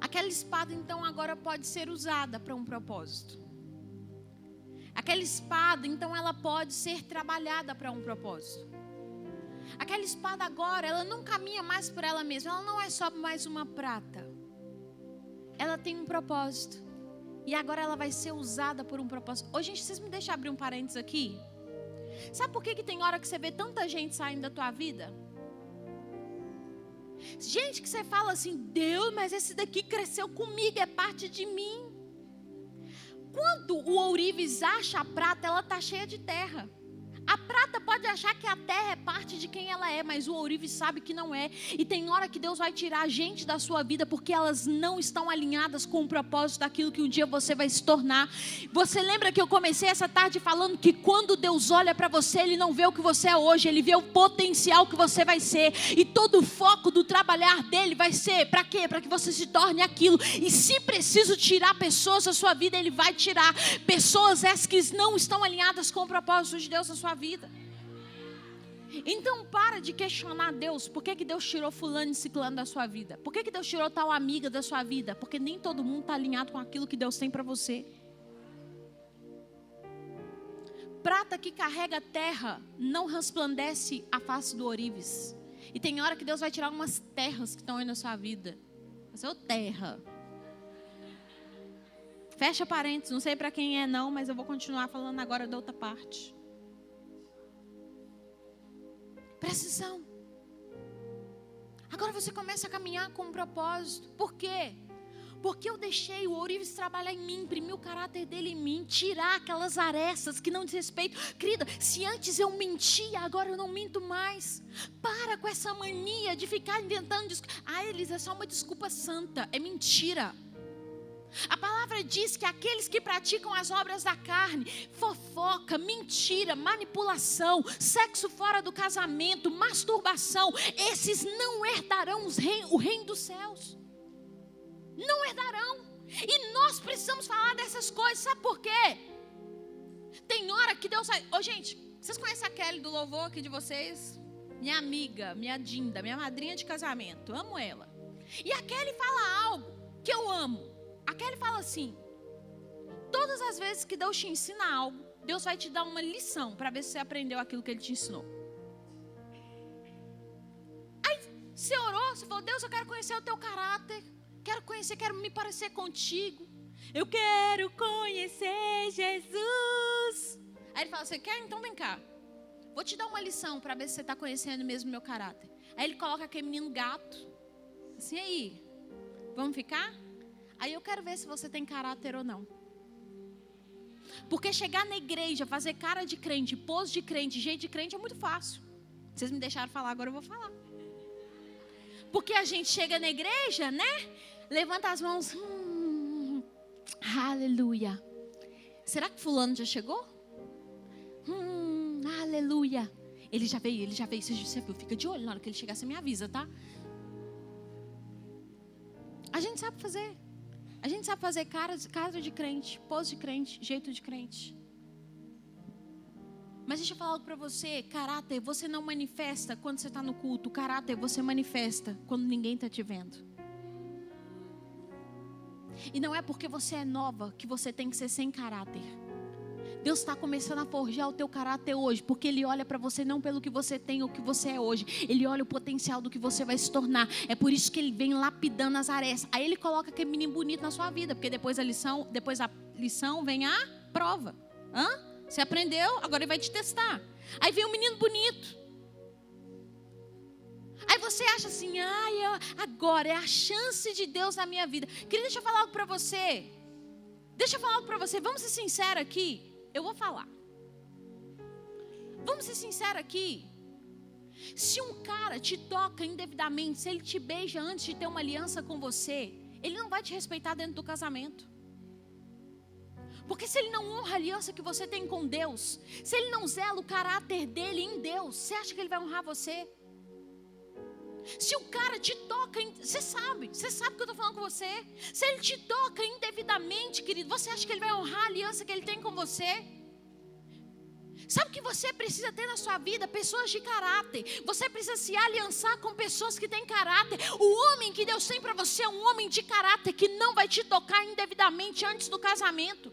aquela espada então agora pode ser usada para um propósito. Aquela espada então ela pode ser trabalhada para um propósito. Aquela espada agora, ela não caminha mais por ela mesma, ela não é só mais uma prata. Ela tem um propósito. E agora ela vai ser usada por um propósito. Ô, gente, vocês me deixam abrir um parênteses aqui? Sabe por que tem hora que você vê tanta gente saindo da tua vida? Gente que você fala assim: Deus, mas esse daqui cresceu comigo, é parte de mim. Quando o ourives acha a prata, ela está cheia de terra. A prata pode achar que a terra é parte de quem ela é, mas o ourives sabe que não é. E tem hora que Deus vai tirar a gente da sua vida porque elas não estão alinhadas com o propósito daquilo que um dia você vai se tornar. Você lembra que eu comecei essa tarde falando que quando Deus olha para você, Ele não vê o que você é hoje, Ele vê o potencial que você vai ser. E todo o foco do trabalhar dele vai ser para quê? Para que você se torne aquilo. E se preciso tirar pessoas da sua vida, Ele vai tirar pessoas essas que não estão alinhadas com o propósito de Deus na sua vida. Então para de questionar Deus. Por que Deus tirou fulano e ciclano da sua vida? Por que Deus tirou tal amiga da sua vida? Porque nem todo mundo está alinhado com aquilo que Deus tem para você. Prata que carrega terra não resplandece a face do ourives. E tem hora que Deus vai tirar umas terras que estão aí na sua vida. Você é terra. Fecha parênteses, não sei para quem é não, mas eu vou continuar falando agora da outra parte. Presta atenção. Agora você começa a caminhar com um propósito. Por quê? Porque eu deixei o ourives trabalhar em mim, imprimir o caráter dele em mim, tirar aquelas arestas que não diz respeito. Querida, se antes eu mentia, agora eu não minto mais. Para com essa mania de ficar inventando desculpa. Elisa, é só uma desculpa santa. É mentira. A palavra diz que aqueles que praticam as obras da carne, fofoca, mentira, manipulação, sexo fora do casamento, masturbação, esses não herdarão o reino dos céus. Não herdarão. E nós precisamos falar dessas coisas. Sabe por quê? Tem hora que Deus vai... gente, vocês conhecem a Kelly do louvor aqui de vocês? Minha amiga, minha Dinda, minha madrinha de casamento. Amo ela. E a Kelly fala algo que eu amo. A Kelly fala assim: todas as vezes que Deus te ensina algo, Deus vai te dar uma lição para ver se você aprendeu aquilo que Ele te ensinou. Aí você orou, você falou: Deus, eu quero conhecer o teu caráter. Quero conhecer, quero me parecer contigo. Eu quero conhecer Jesus. Aí Ele fala: você quer? Então vem cá. Vou te dar uma lição para ver se você está conhecendo mesmo o meu caráter. Aí Ele coloca aquele menino gato. Assim, aí, vamos ficar? Aí eu quero ver se você tem caráter ou não. Porque chegar na igreja, fazer cara de crente, pose de crente, jeito de crente é muito fácil. Vocês me deixaram falar, agora eu vou falar. Porque a gente chega na igreja, né? Levanta as mãos. Aleluia. Será que fulano já chegou? Aleluia. Ele já veio. Você viu? Fica de olho, na hora que ele chegar, você me avisa, tá? A gente sabe fazer. A gente sabe fazer cara de crente, pose de crente, jeito de crente. Mas deixa eu falar algo para você. Caráter você não manifesta quando você está no culto. Caráter você manifesta quando ninguém está te vendo. E não é porque você é nova que você tem que ser sem caráter. Deus está começando a forjar o teu caráter hoje, porque Ele olha para você não pelo que você tem ou o que você é hoje. Ele olha o potencial do que você vai se tornar. É por isso que Ele vem lapidando as arestas. Aí Ele coloca aquele menino bonito na sua vida, porque depois da lição vem a prova. Você aprendeu, agora Ele vai te testar. Aí vem um menino bonito. Aí você acha assim: agora é a chance de Deus na minha vida. Querida, deixa eu falar algo para você. Vamos ser sinceros aqui. Eu vou falar. Vamos ser sinceros aqui. Se um cara te toca indevidamente, se ele te beija antes de ter uma aliança com você, ele não vai te respeitar dentro do casamento. Porque se ele não honra a aliança que você tem com Deus, se ele não zela o caráter dele em Deus, você acha que ele vai honrar você? Se o cara te toca, você sabe que eu estou falando com você. Se ele te toca indevidamente, querido, você acha que ele vai honrar a aliança que ele tem com você? Sabe o que você precisa ter na sua vida? Pessoas de caráter. Você precisa se aliançar com pessoas que têm caráter. O homem que Deus tem para você é um homem de caráter que não vai te tocar indevidamente antes do casamento.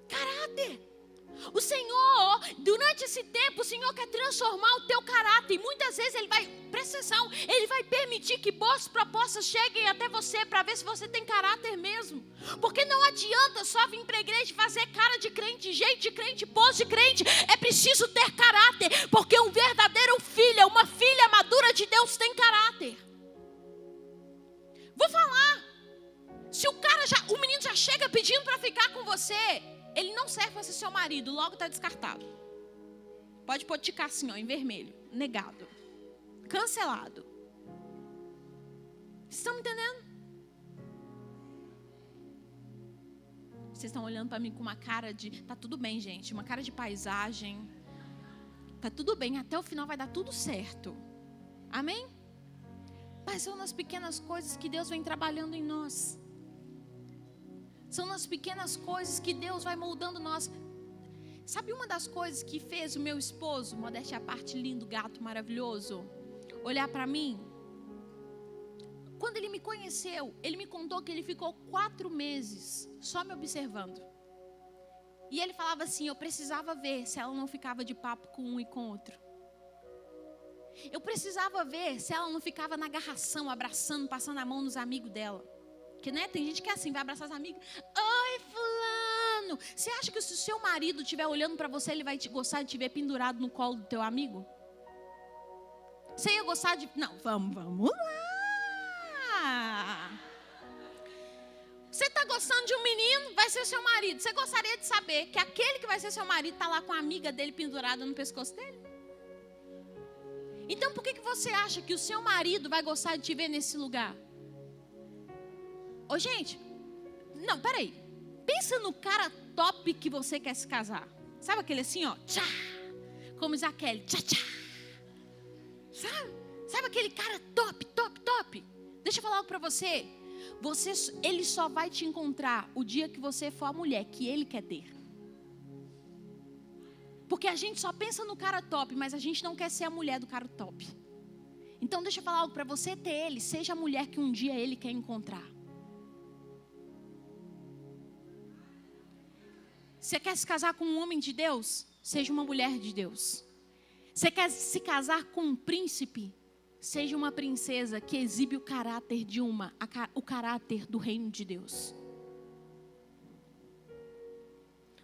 Caráter. O Senhor, durante esse tempo, o Senhor quer transformar o teu caráter. E muitas vezes Ele vai, presta atenção, Ele vai permitir que boas propostas cheguem até você para ver se você tem caráter mesmo. Porque não adianta só vir para a igreja e fazer cara de crente, jeito de crente, pose de crente. É preciso ter caráter, porque um verdadeiro filho, uma filha madura de Deus tem caráter. Vou falar. Se o menino já chega pedindo para ficar com você, ele não serve para ser seu marido, logo está descartado. Pode pôr ticar assim, em vermelho. Negado. Cancelado. Vocês estão me entendendo? Vocês estão olhando para mim com uma cara de... Tá tudo bem, gente. Uma cara de paisagem. Tá tudo bem. Até o final vai dar tudo certo. Amém? Mas são nas pequenas coisas que Deus vem trabalhando em nós. São nas pequenas coisas que Deus vai moldando nós. Sabe uma das coisas que fez o meu esposo, modéstia à parte, lindo, gato, maravilhoso, olhar para mim? Quando ele me conheceu, ele me contou que ele ficou 4 meses só me observando. E ele falava assim: eu precisava ver se ela não ficava de papo com um e com outro. Eu precisava ver se ela não ficava na agarração, abraçando, passando a mão nos amigos dela. Porque, né, tem gente que é assim, vai abraçar as amigas. Oi, fulano. Você acha que se o seu marido estiver olhando para você, ele vai gostar de te ver pendurado no colo do teu amigo? Você ia gostar de... Não, vamos lá. Você está gostando de um menino, vai ser seu marido. Você gostaria de saber que aquele que vai ser seu marido está lá com a amiga dele pendurada no pescoço dele? Então, por que você acha que o seu marido vai gostar de te ver nesse lugar? Ô, gente, não, peraí. Pensa no cara top que você quer se casar. Sabe aquele assim, ó, tchá, como Isaquele, tchá, tchá. Sabe aquele cara top. Deixa eu falar algo pra você. Ele só vai te encontrar o dia que você for a mulher que ele quer ter. Porque a gente só pensa no cara top, mas a gente não quer ser a mulher do cara top. Então deixa eu falar algo pra você ter ele. Seja a mulher que um dia ele quer encontrar. Você quer se casar com um homem de Deus? Seja uma mulher de Deus. Você quer se casar com um príncipe? Seja uma princesa que exibe o caráter o caráter do reino de Deus.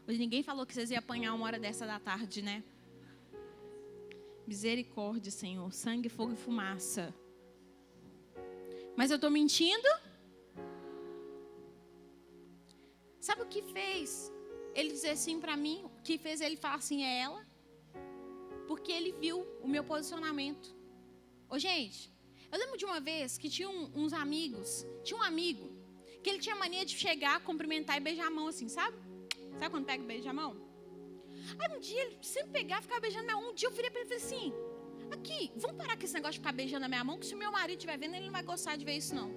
Hoje ninguém falou que vocês iam apanhar 1h da tarde, né? Misericórdia, Senhor. Sangue, fogo e fumaça. Mas eu estou mentindo? Sabe o que fez ele dizer assim para mim? O que fez ele falar assim é ela? Porque ele viu o meu posicionamento. Ô, gente, eu lembro de uma vez que tinha uns amigos. Tinha um amigo que ele tinha mania de chegar, cumprimentar e beijar a mão assim, sabe? Sabe quando pega e beija a mão? Aí um dia ele sempre pegava e ficava beijando a minha mão. Um dia eu virei para ele e falei assim: aqui, vamos parar com esse negócio de ficar beijando a minha mão, que se o meu marido estiver vendo, ele não vai gostar de ver isso, não.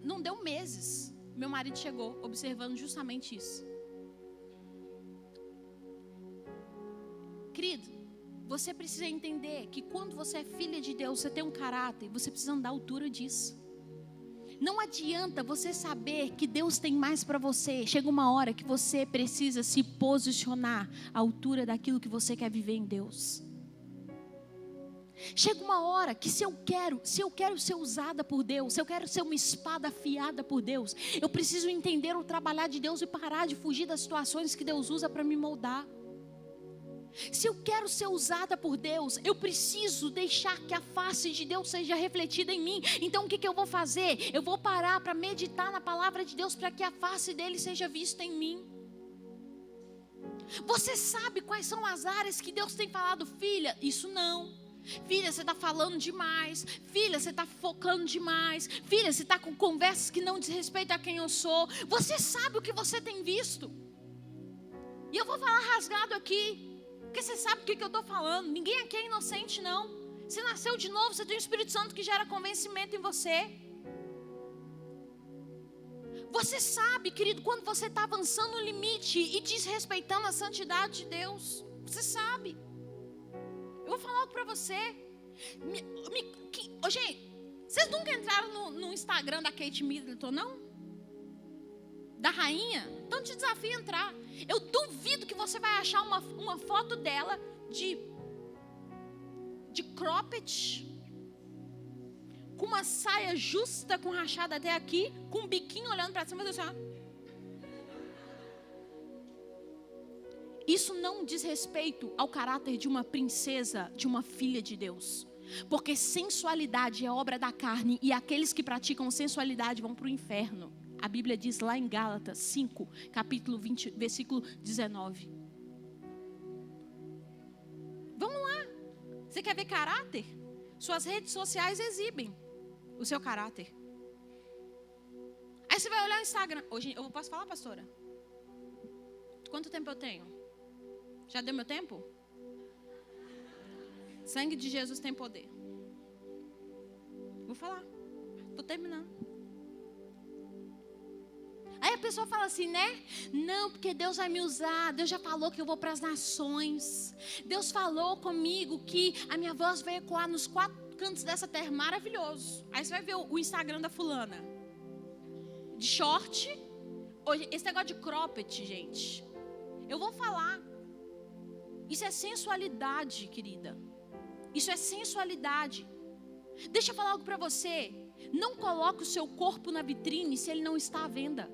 Não deu meses. Meu marido chegou observando justamente isso. Querido, você precisa entender que quando você é filha de Deus, você tem um caráter, você precisa andar à altura disso. Não adianta você saber que Deus tem mais para você. Chega uma hora que você precisa se posicionar à altura daquilo que você quer viver em Deus. Chega uma hora que se eu quero ser usada por Deus, se eu quero ser uma espada afiada por Deus, eu preciso entender o trabalhar de Deus e parar de fugir das situações que Deus usa para me moldar. Se eu quero ser usada por Deus, eu preciso deixar que a face de Deus seja refletida em mim. Então o que eu vou fazer? Eu vou parar para meditar na palavra de Deus para que a face dele seja vista em mim. Você sabe quais são as áreas que Deus tem falado? Filha, isso não. Filha, você está falando demais. Filha, você está focando demais. Filha, você está com conversas que não diz respeito a quem eu sou. Você sabe o que você tem visto. E eu vou falar rasgado aqui, porque você sabe o que eu estou falando. Ninguém aqui é inocente, não. Você nasceu de novo, você tem o Espírito Santo que gera convencimento em você. Você sabe, querido, quando você está avançando no limite e desrespeitando a santidade de Deus. Você sabe. Eu vou falar algo para você. Gente, vocês nunca entraram no Instagram da Kate Middleton, não? Da rainha? Então te desafio a entrar. Eu duvido que você vai achar uma foto dela de cropped, com uma saia justa, com rachada até aqui, com um biquinho olhando para cima, assim, ó. Isso não diz respeito ao caráter de uma princesa, de uma filha de Deus. Porque sensualidade é obra da carne, e aqueles que praticam sensualidade vão para o inferno. A Bíblia diz lá em Gálatas 5, capítulo 20, versículo 19. Vamos lá. Você quer ver caráter? Suas redes sociais exibem o seu caráter. Aí você vai olhar o Instagram. Hoje, eu posso falar, pastora? Quanto tempo eu tenho? Já deu meu tempo? Sangue de Jesus tem poder. Vou falar. Estou terminando. Aí a pessoa fala assim, né? Não, porque Deus vai me usar. Deus já falou que eu vou para as nações. Deus falou comigo que a minha voz vai ecoar nos 4 cantos dessa terra. Maravilhoso. Aí você vai ver o Instagram da fulana. De short. Esse negócio de cropped, gente. Eu vou falar. Isso é sensualidade, querida. Isso é sensualidade. Deixa eu falar algo para você. Não coloque o seu corpo na vitrine se ele não está à venda.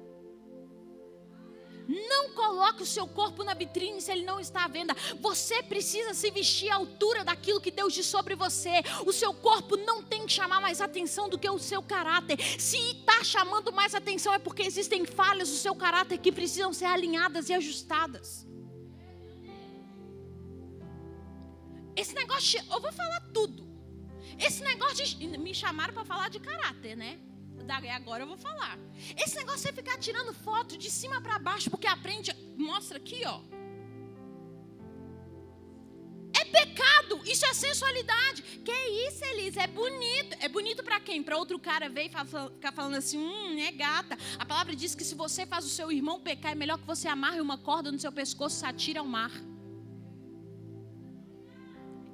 Não coloque o seu corpo na vitrine se ele não está à venda. Você precisa se vestir à altura daquilo que Deus diz sobre você. O seu corpo não tem que chamar mais atenção do que o seu caráter. Se está chamando mais atenção é porque existem falhas do seu caráter que precisam ser alinhadas e ajustadas. Esse negócio, eu vou falar tudo. Esse negócio de, me chamaram para falar de caráter, né? Agora eu vou falar. Esse negócio de você ficar tirando foto de cima para baixo, porque aprende, mostra aqui, ó. É pecado, isso é sensualidade. Que isso, Elisa? É bonito. É bonito para quem? Para outro cara ver e ficar falando assim, é gata. A palavra diz que se você faz o seu irmão pecar, é melhor que você amarre uma corda no seu pescoço e se atire ao mar.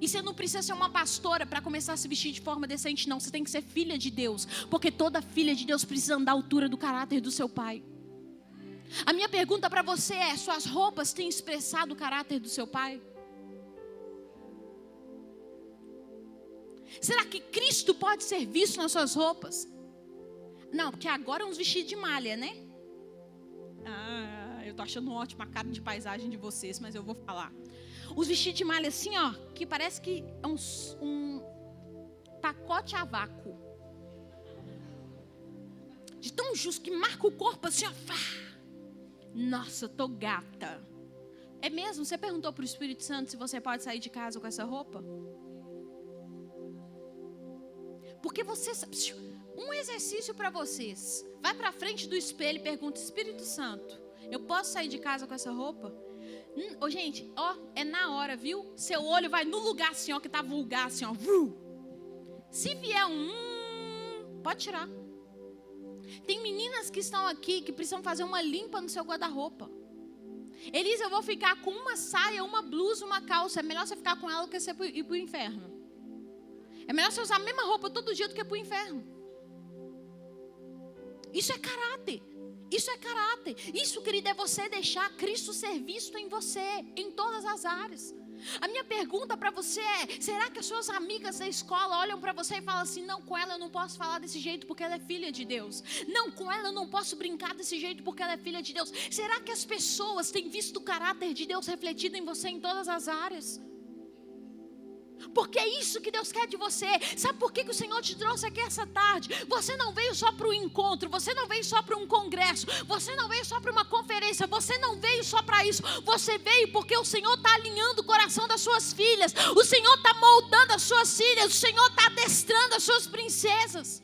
E você não precisa ser uma pastora para começar a se vestir de forma decente, não. Você tem que ser filha de Deus. Porque toda filha de Deus precisa andar à altura do caráter do seu pai. A minha pergunta para você é: suas roupas têm expressado o caráter do seu pai? Será que Cristo pode ser visto nas suas roupas? Não, porque agora é uns vestidos de malha, né? Eu tô achando ótima a cara de paisagem de vocês, mas eu vou falar. Os vestidos de malha assim, ó, que parece que é um pacote a vácuo. De tão justo que marca o corpo assim, ó. Nossa, eu tô gata. É mesmo? Você perguntou pro Espírito Santo se você pode sair de casa com essa roupa? Porque você... Um exercício para vocês. Vai para frente do espelho e pergunta: Espírito Santo, eu posso sair de casa com essa roupa? Gente, ó, é na hora, viu? Seu olho vai no lugar assim, ó, que tá vulgar assim, ó. Se vier pode tirar. Tem meninas que estão aqui que precisam fazer uma limpa no seu guarda-roupa. Elisa, eu vou ficar com uma saia, uma blusa, uma calça. É melhor você ficar com ela do que você ir pro inferno. É melhor você usar a mesma roupa todo dia do que ir pro inferno. Isso é caráter. Isso é caráter. Isso, querido, é você deixar Cristo ser visto em você, em todas as áreas. A minha pergunta para você é: será que as suas amigas da escola olham para você e falam assim: não, com ela eu não posso falar desse jeito porque ela é filha de Deus. Não, com ela eu não posso brincar desse jeito porque ela é filha de Deus. Será que as pessoas têm visto o caráter de Deus refletido em você em todas as áreas? Porque é isso que Deus quer de você. Sabe por que o Senhor te trouxe aqui essa tarde? Você não veio só para o encontro. Você não veio só para um congresso. Você não veio só para uma conferência. Você não veio só para isso. Você veio porque o Senhor está alinhando o coração das suas filhas. O Senhor está moldando as suas filhas. O Senhor está adestrando as suas princesas.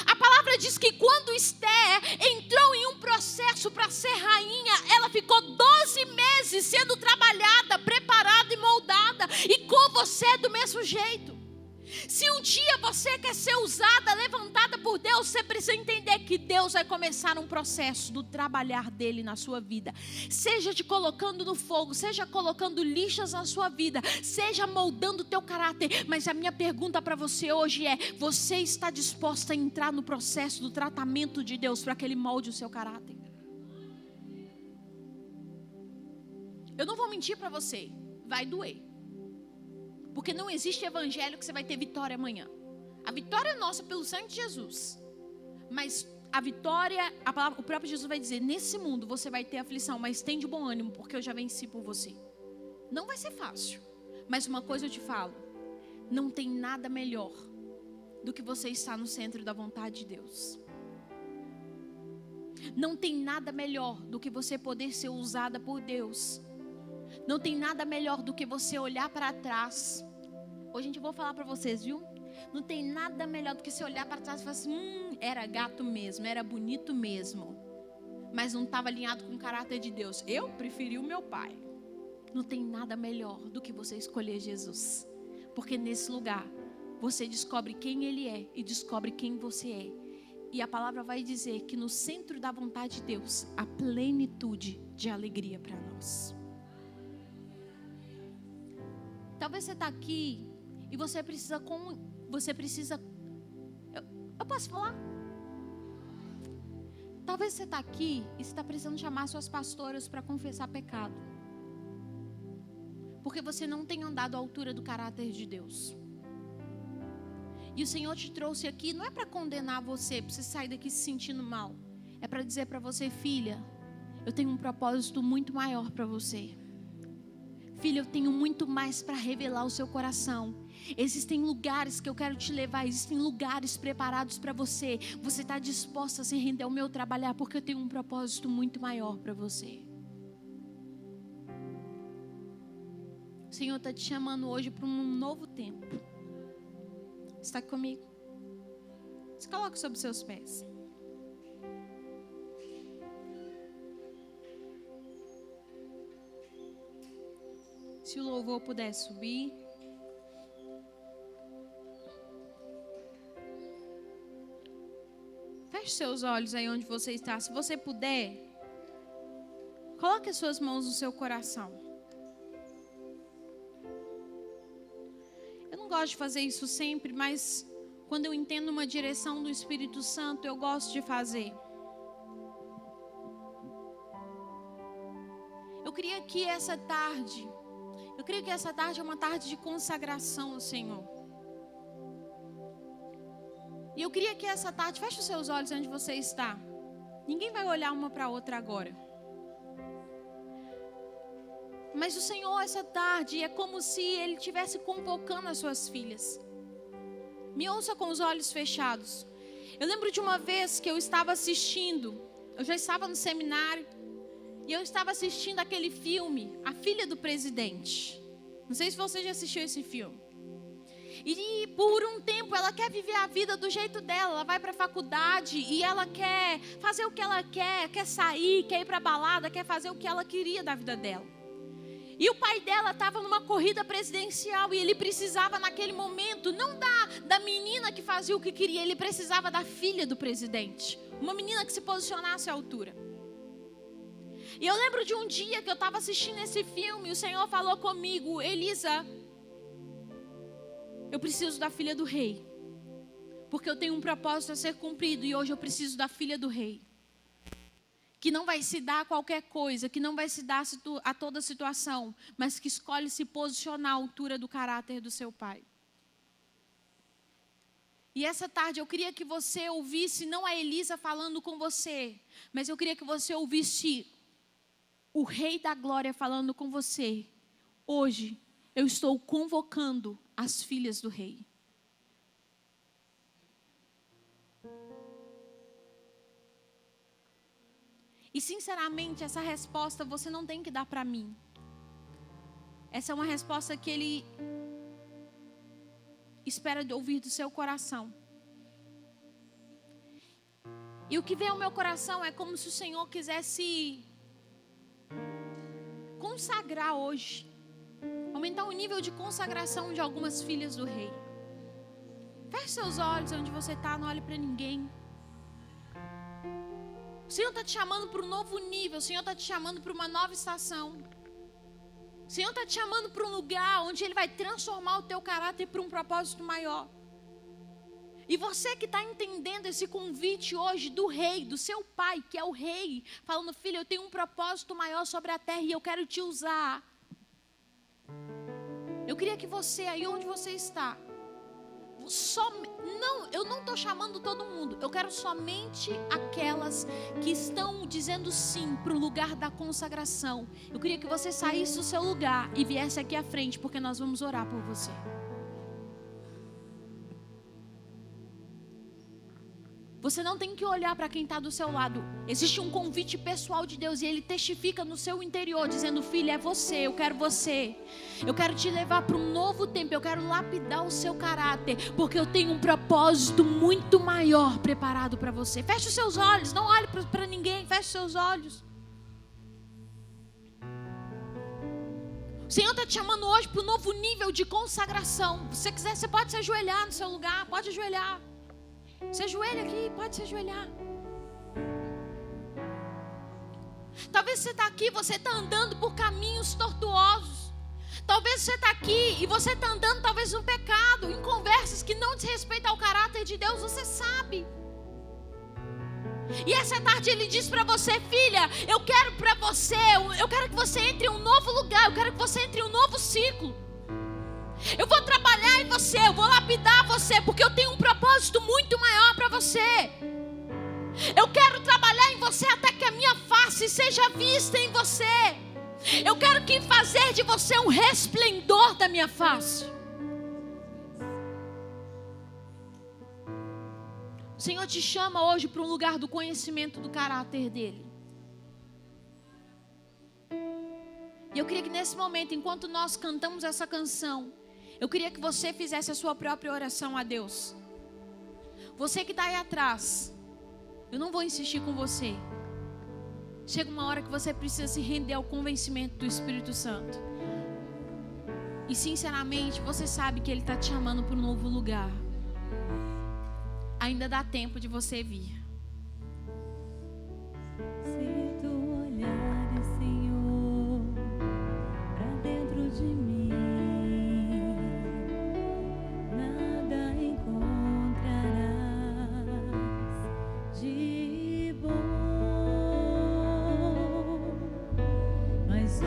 A palavra diz que quando Esther entrou em um processo para ser rainha, ela ficou 12 meses sendo trabalhada, preparada e moldada. E com você do mesmo jeito. Se um dia você quer ser usada, levantada por Deus, você precisa entender que Deus vai começar um processo do trabalhar dele na sua vida. Seja te colocando no fogo, seja colocando lixas na sua vida, seja moldando o teu caráter. Mas a minha pergunta para você hoje é: você está disposta a entrar no processo do tratamento de Deus para que Ele molde o seu caráter? Eu não vou mentir para você, vai doer. Porque não existe evangelho que você vai ter vitória amanhã. A vitória é nossa pelo sangue de Jesus. Mas a vitória, o próprio Jesus vai dizer: nesse mundo você vai ter aflição, mas tem de bom ânimo, porque eu já venci por você. Não vai ser fácil. Mas uma coisa eu te falo: não tem nada melhor do que você estar no centro da vontade de Deus. Não tem nada melhor do que você poder ser usada por Deus. Não tem nada melhor do que você olhar para trás. Hoje, gente, eu vou falar para vocês, viu? Não tem nada melhor do que você olhar para trás e falar assim: era gato mesmo, era bonito mesmo, mas não estava alinhado com o caráter de Deus. Eu preferi o meu pai. Não tem nada melhor do que você escolher Jesus. Porque nesse lugar, você descobre quem Ele é e descobre quem você é. E a palavra vai dizer que no centro da vontade de Deus, há plenitude de alegria para nós. Talvez você está aqui e você precisa... Eu posso falar? Talvez você está aqui e você está precisando chamar suas pastoras para confessar pecado. Porque você não tem andado à altura do caráter de Deus. E o Senhor te trouxe aqui, não é para condenar você, para você sair daqui se sentindo mal. É para dizer para você: filha, eu tenho um propósito muito maior para você. Filha, eu tenho muito mais para revelar ao seu coração. Existem lugares que eu quero te levar. Existem lugares preparados para você. Você está disposta a se render ao meu trabalhar, porque eu tenho um propósito muito maior para você. O Senhor está te chamando hoje para um novo tempo. Está comigo? Se coloque sobre os seus pés. Se o louvor puder subir. Feche seus olhos aí onde você está. Se você puder, coloque as suas mãos no seu coração. Eu não gosto de fazer isso sempre, mas quando eu entendo uma direção do Espírito Santo, eu gosto de fazer. Eu creio que essa tarde é uma tarde de consagração ao Senhor. E eu queria que essa tarde, feche os seus olhos onde você está. Ninguém vai olhar uma para a outra agora. Mas o Senhor, essa tarde, é como se Ele estivesse convocando as suas filhas. Me ouça com os olhos fechados. Eu lembro de uma vez que eu estava assistindo, eu já estava no seminário, e eu estava assistindo aquele filme, A Filha do Presidente. Não sei se você já assistiu esse filme. E por um tempo ela quer viver a vida do jeito dela. Ela vai para a faculdade e ela quer fazer o que ela quer sair, quer ir para a balada, quer fazer o que ela queria da vida dela. E o pai dela estava numa corrida presidencial e ele precisava naquele momento, não da menina que fazia o que queria, ele precisava da filha do presidente. Uma menina que se posicionasse à altura. E eu lembro de um dia que eu estava assistindo esse filme e o Senhor falou comigo: Elisa, eu preciso da filha do rei, porque eu tenho um propósito a ser cumprido e hoje eu preciso da filha do rei. Que não vai se dar a qualquer coisa, que não vai se dar a toda situação, mas que escolhe se posicionar à altura do caráter do seu pai. E essa tarde eu queria que você ouvisse, não a Elisa falando com você, mas eu queria que você ouvisse o Rei da Glória falando com você. Hoje eu estou convocando as filhas do rei. E sinceramente, essa resposta você não tem que dar para mim. Essa é uma resposta que Ele espera de ouvir do seu coração. E o que vem ao meu coração é como se o Senhor quisesse consagrar hoje. Aumentar o nível de consagração de algumas filhas do rei. Feche seus olhos onde você está, não olhe para ninguém. O Senhor está te chamando para um novo nível. O Senhor está te chamando para uma nova estação. O Senhor está te chamando para um lugar onde Ele vai transformar o teu caráter para um propósito maior. E você que está entendendo esse convite hoje do rei, do seu pai, que é o rei, falando: filho, eu tenho um propósito maior sobre a terra e eu quero te usar. Eu queria que você, aí onde você está, eu não estou chamando todo mundo. Eu quero somente aquelas que estão dizendo sim para o lugar da consagração. Eu queria que você saísse do seu lugar e viesse aqui à frente, porque nós vamos orar por você. Você não tem que olhar para quem está do seu lado. Existe um convite pessoal de Deus e Ele testifica no seu interior, dizendo: filho, é você, eu quero você. Eu quero te levar para um novo tempo, eu quero lapidar o seu caráter, porque eu tenho um propósito muito maior preparado para você. Feche os seus olhos, não olhe para ninguém, feche os seus olhos. O Senhor está te chamando hoje para um novo nível de consagração. Se você quiser, você pode se ajoelhar no seu lugar, pode ajoelhar. Se ajoelha aqui, pode se ajoelhar. Talvez você está aqui, você está andando por caminhos tortuosos. Talvez você está aqui e você está andando talvez no pecado, em conversas que não diz respeito ao caráter de Deus, você sabe. E essa tarde Ele diz para você: filha, eu quero que você entre em um novo lugar, eu quero que você entre em um novo ciclo. Eu vou trabalhar em você, eu vou lapidar você, porque eu tenho um propósito muito maior para você. Eu quero trabalhar em você até que a minha face seja vista em você. Eu quero fazer de você um resplendor da minha face. O Senhor te chama hoje para um lugar do conhecimento do caráter dEle. E eu queria que nesse momento, enquanto nós cantamos essa canção, eu queria que você fizesse a sua própria oração a Deus. Você que está aí atrás, eu não vou insistir com você. Chega uma hora que você precisa se render ao convencimento do Espírito Santo. E sinceramente, você sabe que Ele está te chamando para um novo lugar. Ainda dá tempo de você vir. Se tu olhares, Senhor, para dentro de mim, nada encontrarás de bom, mas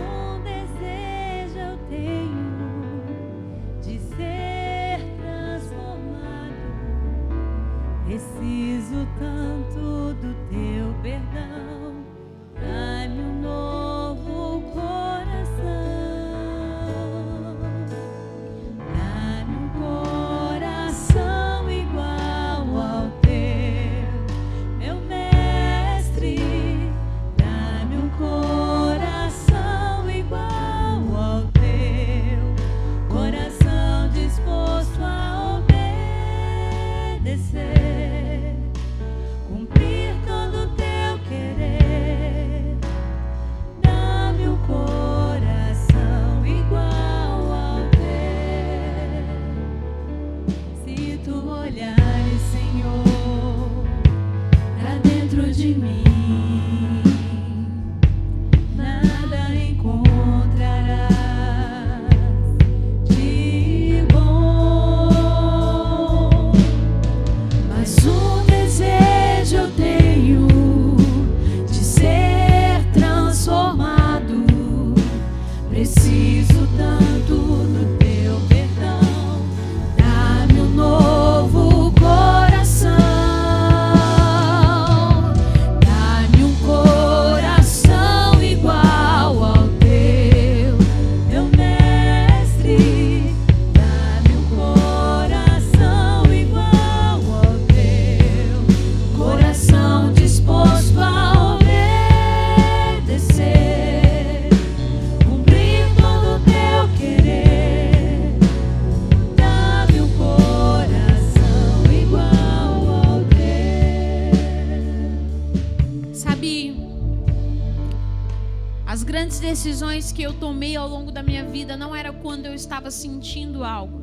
decisões que eu tomei ao longo da minha vida não era quando eu estava sentindo algo.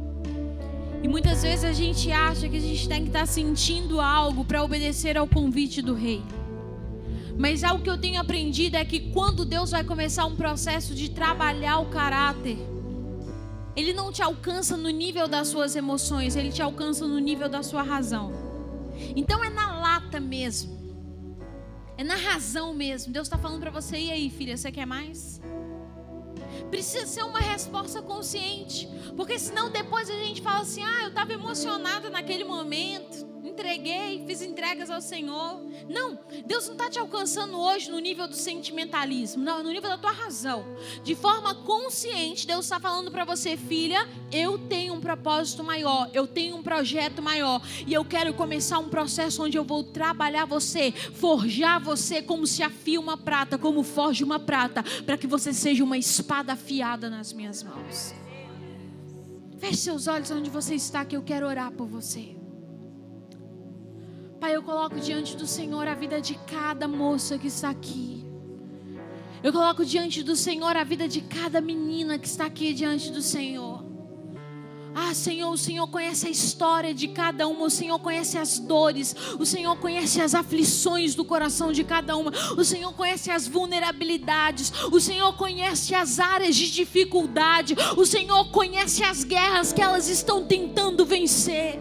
E muitas vezes a gente acha que a gente tem que estar sentindo algo para obedecer ao convite do rei. Mas algo que eu tenho aprendido é que quando Deus vai começar um processo de trabalhar o caráter, Ele não te alcança no nível das suas emoções, Ele te alcança no nível da sua razão. Então é na lata mesmo, é na razão mesmo. Deus está falando para você: e aí, filha, você quer mais? Precisa ser uma resposta consciente, porque senão depois a gente fala assim: eu estava emocionada naquele momento, entreguei, fiz entregas ao Senhor. Não, Deus não está te alcançando hoje no nível do sentimentalismo, não, no nível da tua razão. De forma consciente, Deus está falando para você: filha, eu tenho um propósito maior, eu tenho um projeto maior, e eu quero começar um processo onde eu vou trabalhar você, forjar você como se afia uma prata, como forja uma prata, para que você seja uma espada afiada nas minhas mãos. Feche seus olhos onde você está, que eu quero orar por você. Pai, eu coloco diante do Senhor a vida de cada moça que está aqui. Eu coloco diante do Senhor a vida de cada menina que está aqui diante do Senhor. Senhor, o Senhor conhece a história de cada uma. O Senhor conhece as dores. O Senhor conhece as aflições do coração de cada uma. O Senhor conhece as vulnerabilidades. O Senhor conhece as áreas de dificuldade. O Senhor conhece as guerras que elas estão tentando vencer.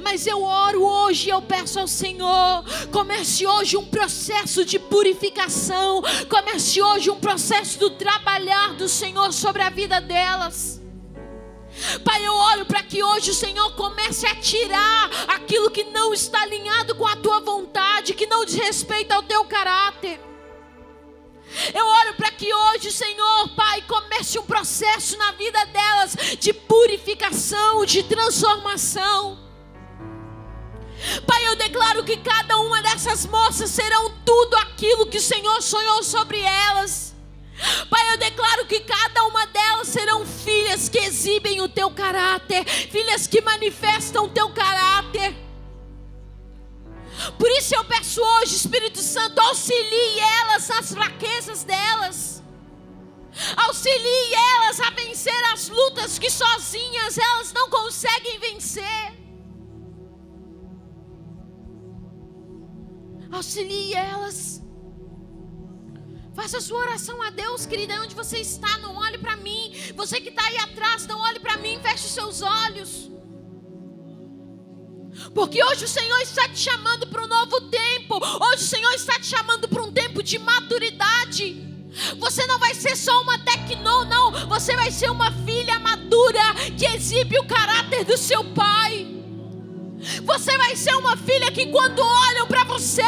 Mas eu oro hoje, eu peço ao Senhor: comece hoje um processo de purificação. Comece hoje um processo do trabalhar do Senhor sobre a vida delas. Pai, eu oro para que hoje o Senhor comece a tirar aquilo que não está alinhado com a tua vontade, que não diz respeito ao teu caráter. Eu oro para que hoje o Senhor, Pai, comece um processo na vida delas de purificação, de transformação. Pai, eu declaro que cada uma dessas moças serão tudo aquilo que o Senhor sonhou sobre elas. Pai, eu declaro que cada uma delas serão filhas que exibem o teu caráter, filhas que manifestam o teu caráter. Por isso eu peço hoje, Espírito Santo, auxilie elas nas fraquezas delas. Auxilie elas a vencer as lutas que sozinhas elas não conseguem vencer. Auxilie elas. Faça a sua oração a Deus, querida, onde você está, não olhe para mim. Você que está aí atrás, não olhe para mim, feche os seus olhos. Porque hoje o Senhor está te chamando para um novo tempo. Hoje o Senhor está te chamando para um tempo de maturidade. Você não vai ser só uma tecnô, não. Você vai ser uma filha madura que exibe o caráter do seu pai. Você vai ser uma filha que quando olham para você,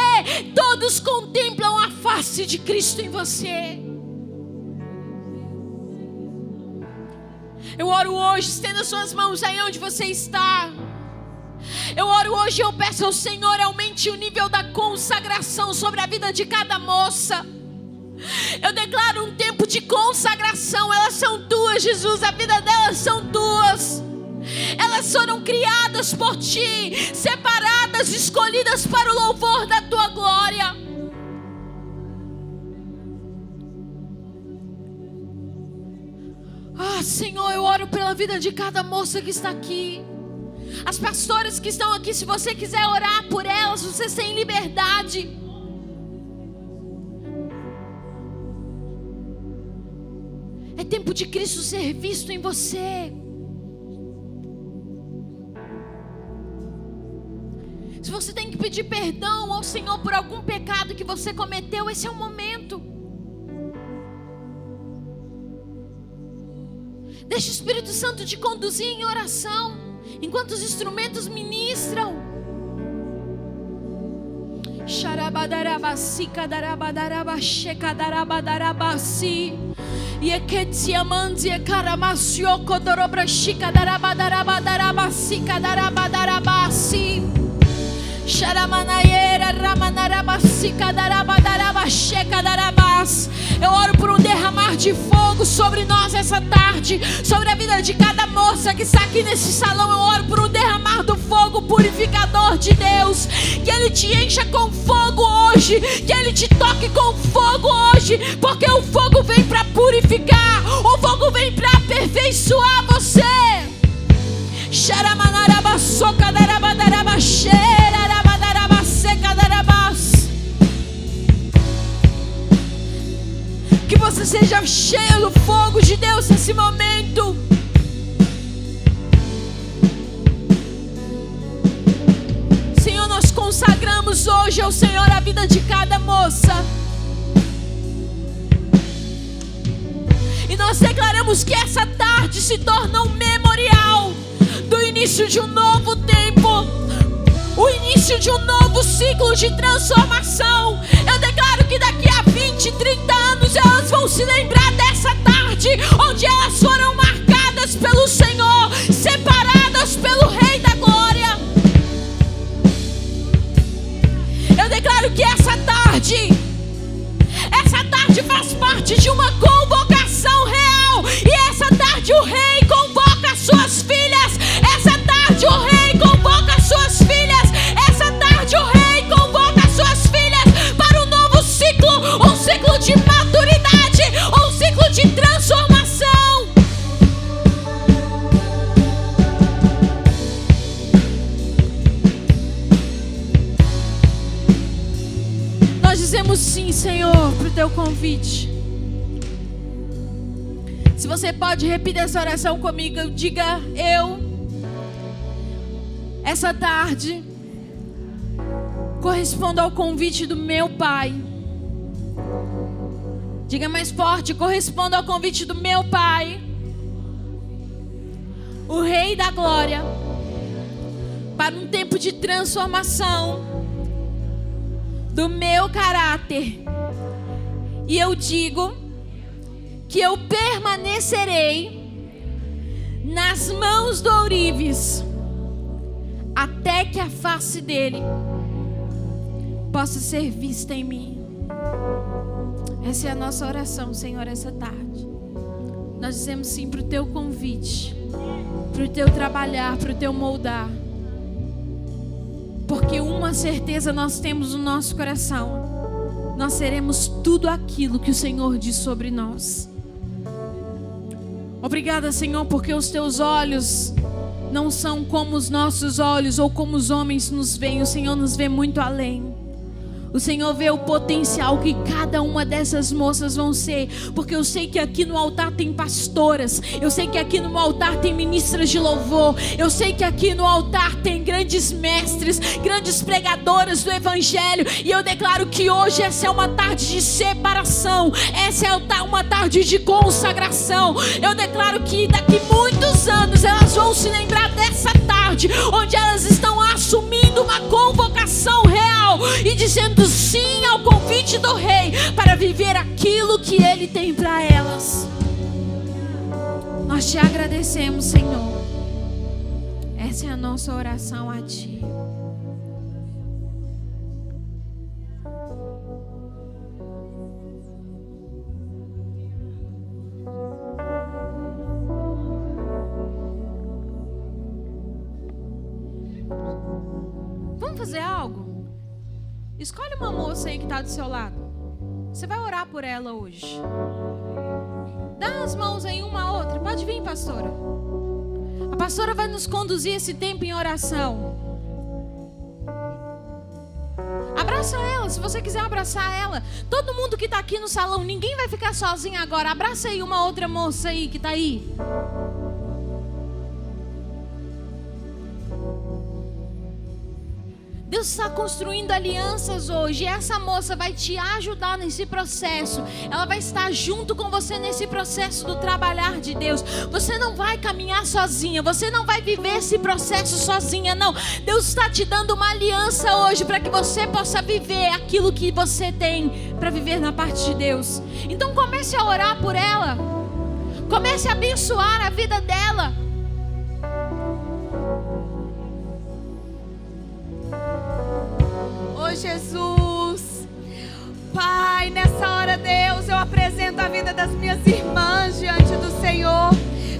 todos contemplam a face de Cristo em você. Eu oro hoje, estenda suas mãos aí onde você está. Eu oro hoje e eu peço ao Senhor, aumente o nível da consagração sobre a vida de cada moça. Eu declaro um tempo de consagração. Elas são tuas, Jesus, a vida delas são tuas. Elas foram criadas por ti, separadas, escolhidas para o louvor da tua glória. Senhor, eu oro pela vida de cada moça que está aqui. As pastoras que estão aqui, se você quiser orar por elas, você tem liberdade. É tempo de Cristo ser visto em você. Se você tem que pedir perdão ao Senhor por algum pecado que você cometeu, esse é o momento. Deixa o Espírito Santo te conduzir em oração, enquanto os instrumentos ministram. Xarabadarabasi, kadarabadarabashe, kadarabadarabasi. Yeketiamanzi, ekaramasio, kodorobrashi, kadarabadarabasi, kadarabadarabasi. Xaramanayera, ramanarabasi, kadarabadarabashe, kadarabas. Eu oro por um derramar derramar de fogo sobre nós essa tarde, sobre a vida de cada moça que está aqui nesse salão. Eu oro por um derramar do fogo purificador de Deus, que Ele te encha com fogo hoje, que Ele te toque com fogo hoje, porque o fogo vem para purificar, o fogo vem para aperfeiçoar você. Que você seja cheio do fogo de Deus nesse momento. Senhor, nós consagramos hoje ao Senhor a vida de cada moça. E nós declaramos que essa tarde se torna um memorial do início de um novo tempo, o início de um novo ciclo de transformação. Eu declaro que daqui a 20, 30 anos elas vão se lembrar dessa tarde, onde elas foram marcadas pelo Senhor, separadas pelo Rei da Glória. Eu declaro que essa tarde faz parte de uma convocação real. E essa tarde o Rei convoca as suas filhas. Essa tarde o Rei convoca as suas filhas. Essa tarde o Rei convoca as suas filhas para um novo ciclo, um ciclo de maturidade, um ciclo de transformação. Nós dizemos sim, Senhor, para o teu convite. Se você pode repetir essa oração comigo, diga: eu, essa tarde, correspondo ao convite do meu Pai. Diga mais forte: correspondo ao convite do meu Pai, o Rei da Glória, para um tempo de transformação do meu caráter. E eu digo que eu permanecerei nas mãos do ourives até que a face dele possa ser vista em mim. Essa é a nossa oração, Senhor, essa tarde. Nós dizemos sim para o teu convite, para o teu trabalhar, para o teu moldar. Porque uma certeza nós temos no nosso coração: nós seremos tudo aquilo que o Senhor diz sobre nós. Obrigada, Senhor, porque os teus olhos não são como os nossos olhos ou como os homens nos veem. O Senhor nos vê muito além. O Senhor vê o potencial que cada uma dessas moças vão ser. Porque eu sei que aqui no altar tem pastoras. Eu sei que aqui no altar tem ministras de louvor. Eu sei que aqui no altar tem grandes mestres, grandes pregadoras do Evangelho. E eu declaro que hoje essa é uma tarde de separação. Essa é uma tarde de consagração. Eu declaro que daqui muitos anos elas vão se lembrar dessa tarde, onde elas estão assumindo uma convocação real e dizendo sim ao convite do Rei para viver aquilo que Ele tem para elas. Nós te agradecemos, Senhor. Essa é a nossa oração a Ti. Vamos fazer algo? Escolhe uma moça aí que está do seu lado. Você vai orar por ela hoje. Dá as mãos aí uma a outra. Pode vir, pastora. A pastora vai nos conduzir esse tempo em oração. Abraça ela, se você quiser abraçar ela. Todo mundo que está aqui no salão, ninguém vai ficar sozinho agora. Abraça aí uma outra moça aí que está aí. Deus está construindo alianças hoje. E essa moça vai te ajudar nesse processo. Ela vai estar junto com você nesse processo do trabalhar de Deus. Você não vai caminhar sozinha. Você não vai viver esse processo sozinha, não. Deus está te dando uma aliança hoje para que você possa viver aquilo que você tem para viver na parte de Deus. Então comece a orar por ela. Comece a abençoar a vida dela. Jesus, Pai, nessa hora, Deus, eu apresento a vida das minhas irmãs diante do Senhor.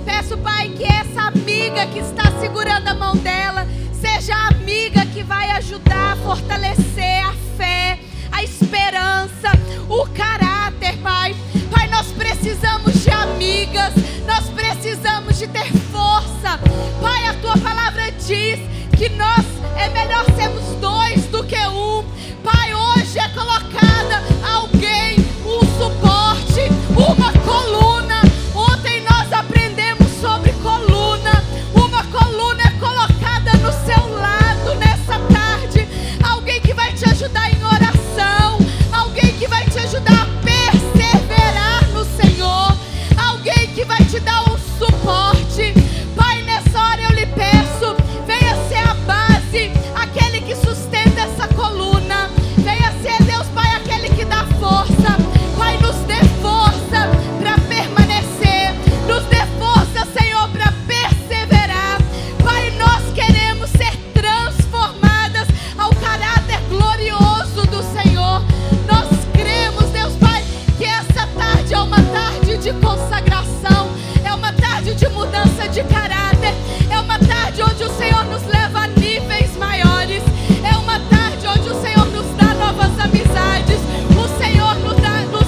Peço, Pai, que essa amiga que está segurando a mão dela seja a amiga que vai ajudar a fortalecer a fé, a esperança, o caráter, Pai. Pai, nós precisamos de amigas, nós precisamos de ter força. Pai, a Tua palavra diz que é melhor sermos 2 do que 1. Pai, hoje é colocada alguém, um suporte, uma coluna. Ontem nós aprendemos sobre coluna. Uma coluna é colocada no seu lado nessa tarde. Alguém que vai te ajudar em oração. Alguém que vai te ajudar a perseverar no Senhor. Alguém que vai te dar um suporte. Pai, nessa hora eu lhe peço, venha ser a base, aquele que sustenta essa coluna. Venha ser, Deus, Pai, aquele que dá força. Pai, nos dê força para permanecer. Nos dê força, Senhor, para perseverar. Pai, nós queremos ser transformadas ao caráter glorioso do Senhor. Nós cremos, Deus, Pai, que essa tarde é uma tarde de consagração. É uma tarde de mudança de caráter. É uma tarde onde o Senhor nos leva a níveis maiores. É uma tarde onde o Senhor nos dá novas amizades. O Senhor nos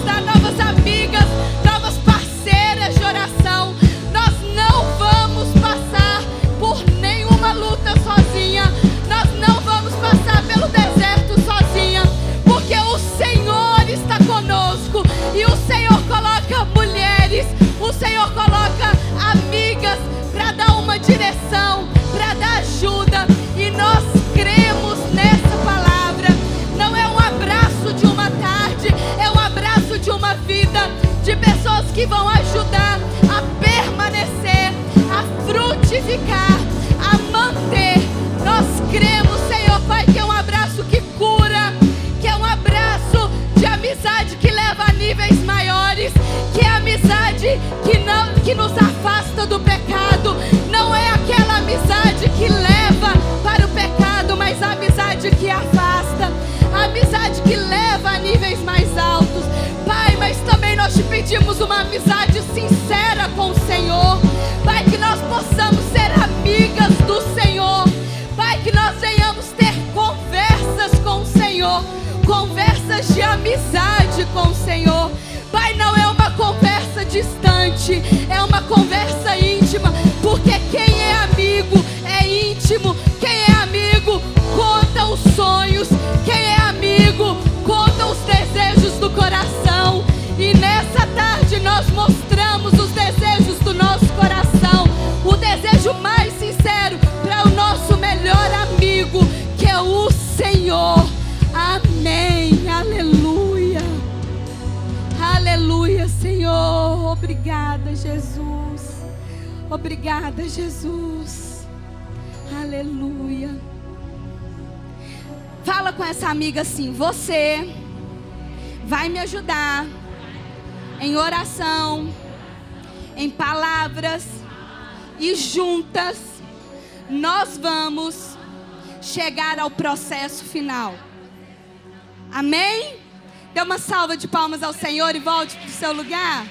dá novas amigas, novas parceiras de oração. Nós não vamos passar por nenhuma luta sozinha. Nós não vamos passar pelo deserto sozinha, porque o Senhor está conosco. E o Senhor coloca mulheres, o Senhor coloca amigas para dar uma direção, para dar ajuda. E nós cremos nessa palavra. Não é um abraço de uma tarde, é um abraço de uma vida, de pessoas que vão ajudar a permanecer, a frutificar, a manter. Nós cremos, Senhor, Pai, que é um abraço que cura, que é um abraço de amizade que leva a níveis maiores, que é amizade que nos afasta do pecado. Não é aquela amizade que leva para o pecado, mas a amizade que afasta, a amizade que leva a níveis mais altos. Pai, mas também nós te pedimos uma amizade sincera com o Senhor. Pai, que nós possamos ser amigas do Senhor. Pai, que nós venhamos ter conversas com o Senhor, conversas de amizade com o Senhor. Pai, não é uma conversa distante, é uma conversa íntima, porque quem é amigo é íntimo. Quem é amigo conta os sonhos, quem é amigo conta os desejos do coração. E nessa tarde nós mostramos os desejos do nosso coração, o desejo mais sincero para o nosso melhor amigo, que é o Senhor. Amém, aleluia, aleluia, Senhor. Obrigada, Jesus, obrigada, Jesus, aleluia. Fala com essa amiga assim: você vai me ajudar em oração, em palavras, e juntas nós vamos chegar ao processo final. Amém? Dê uma salva de palmas ao Senhor e volte para o seu lugar.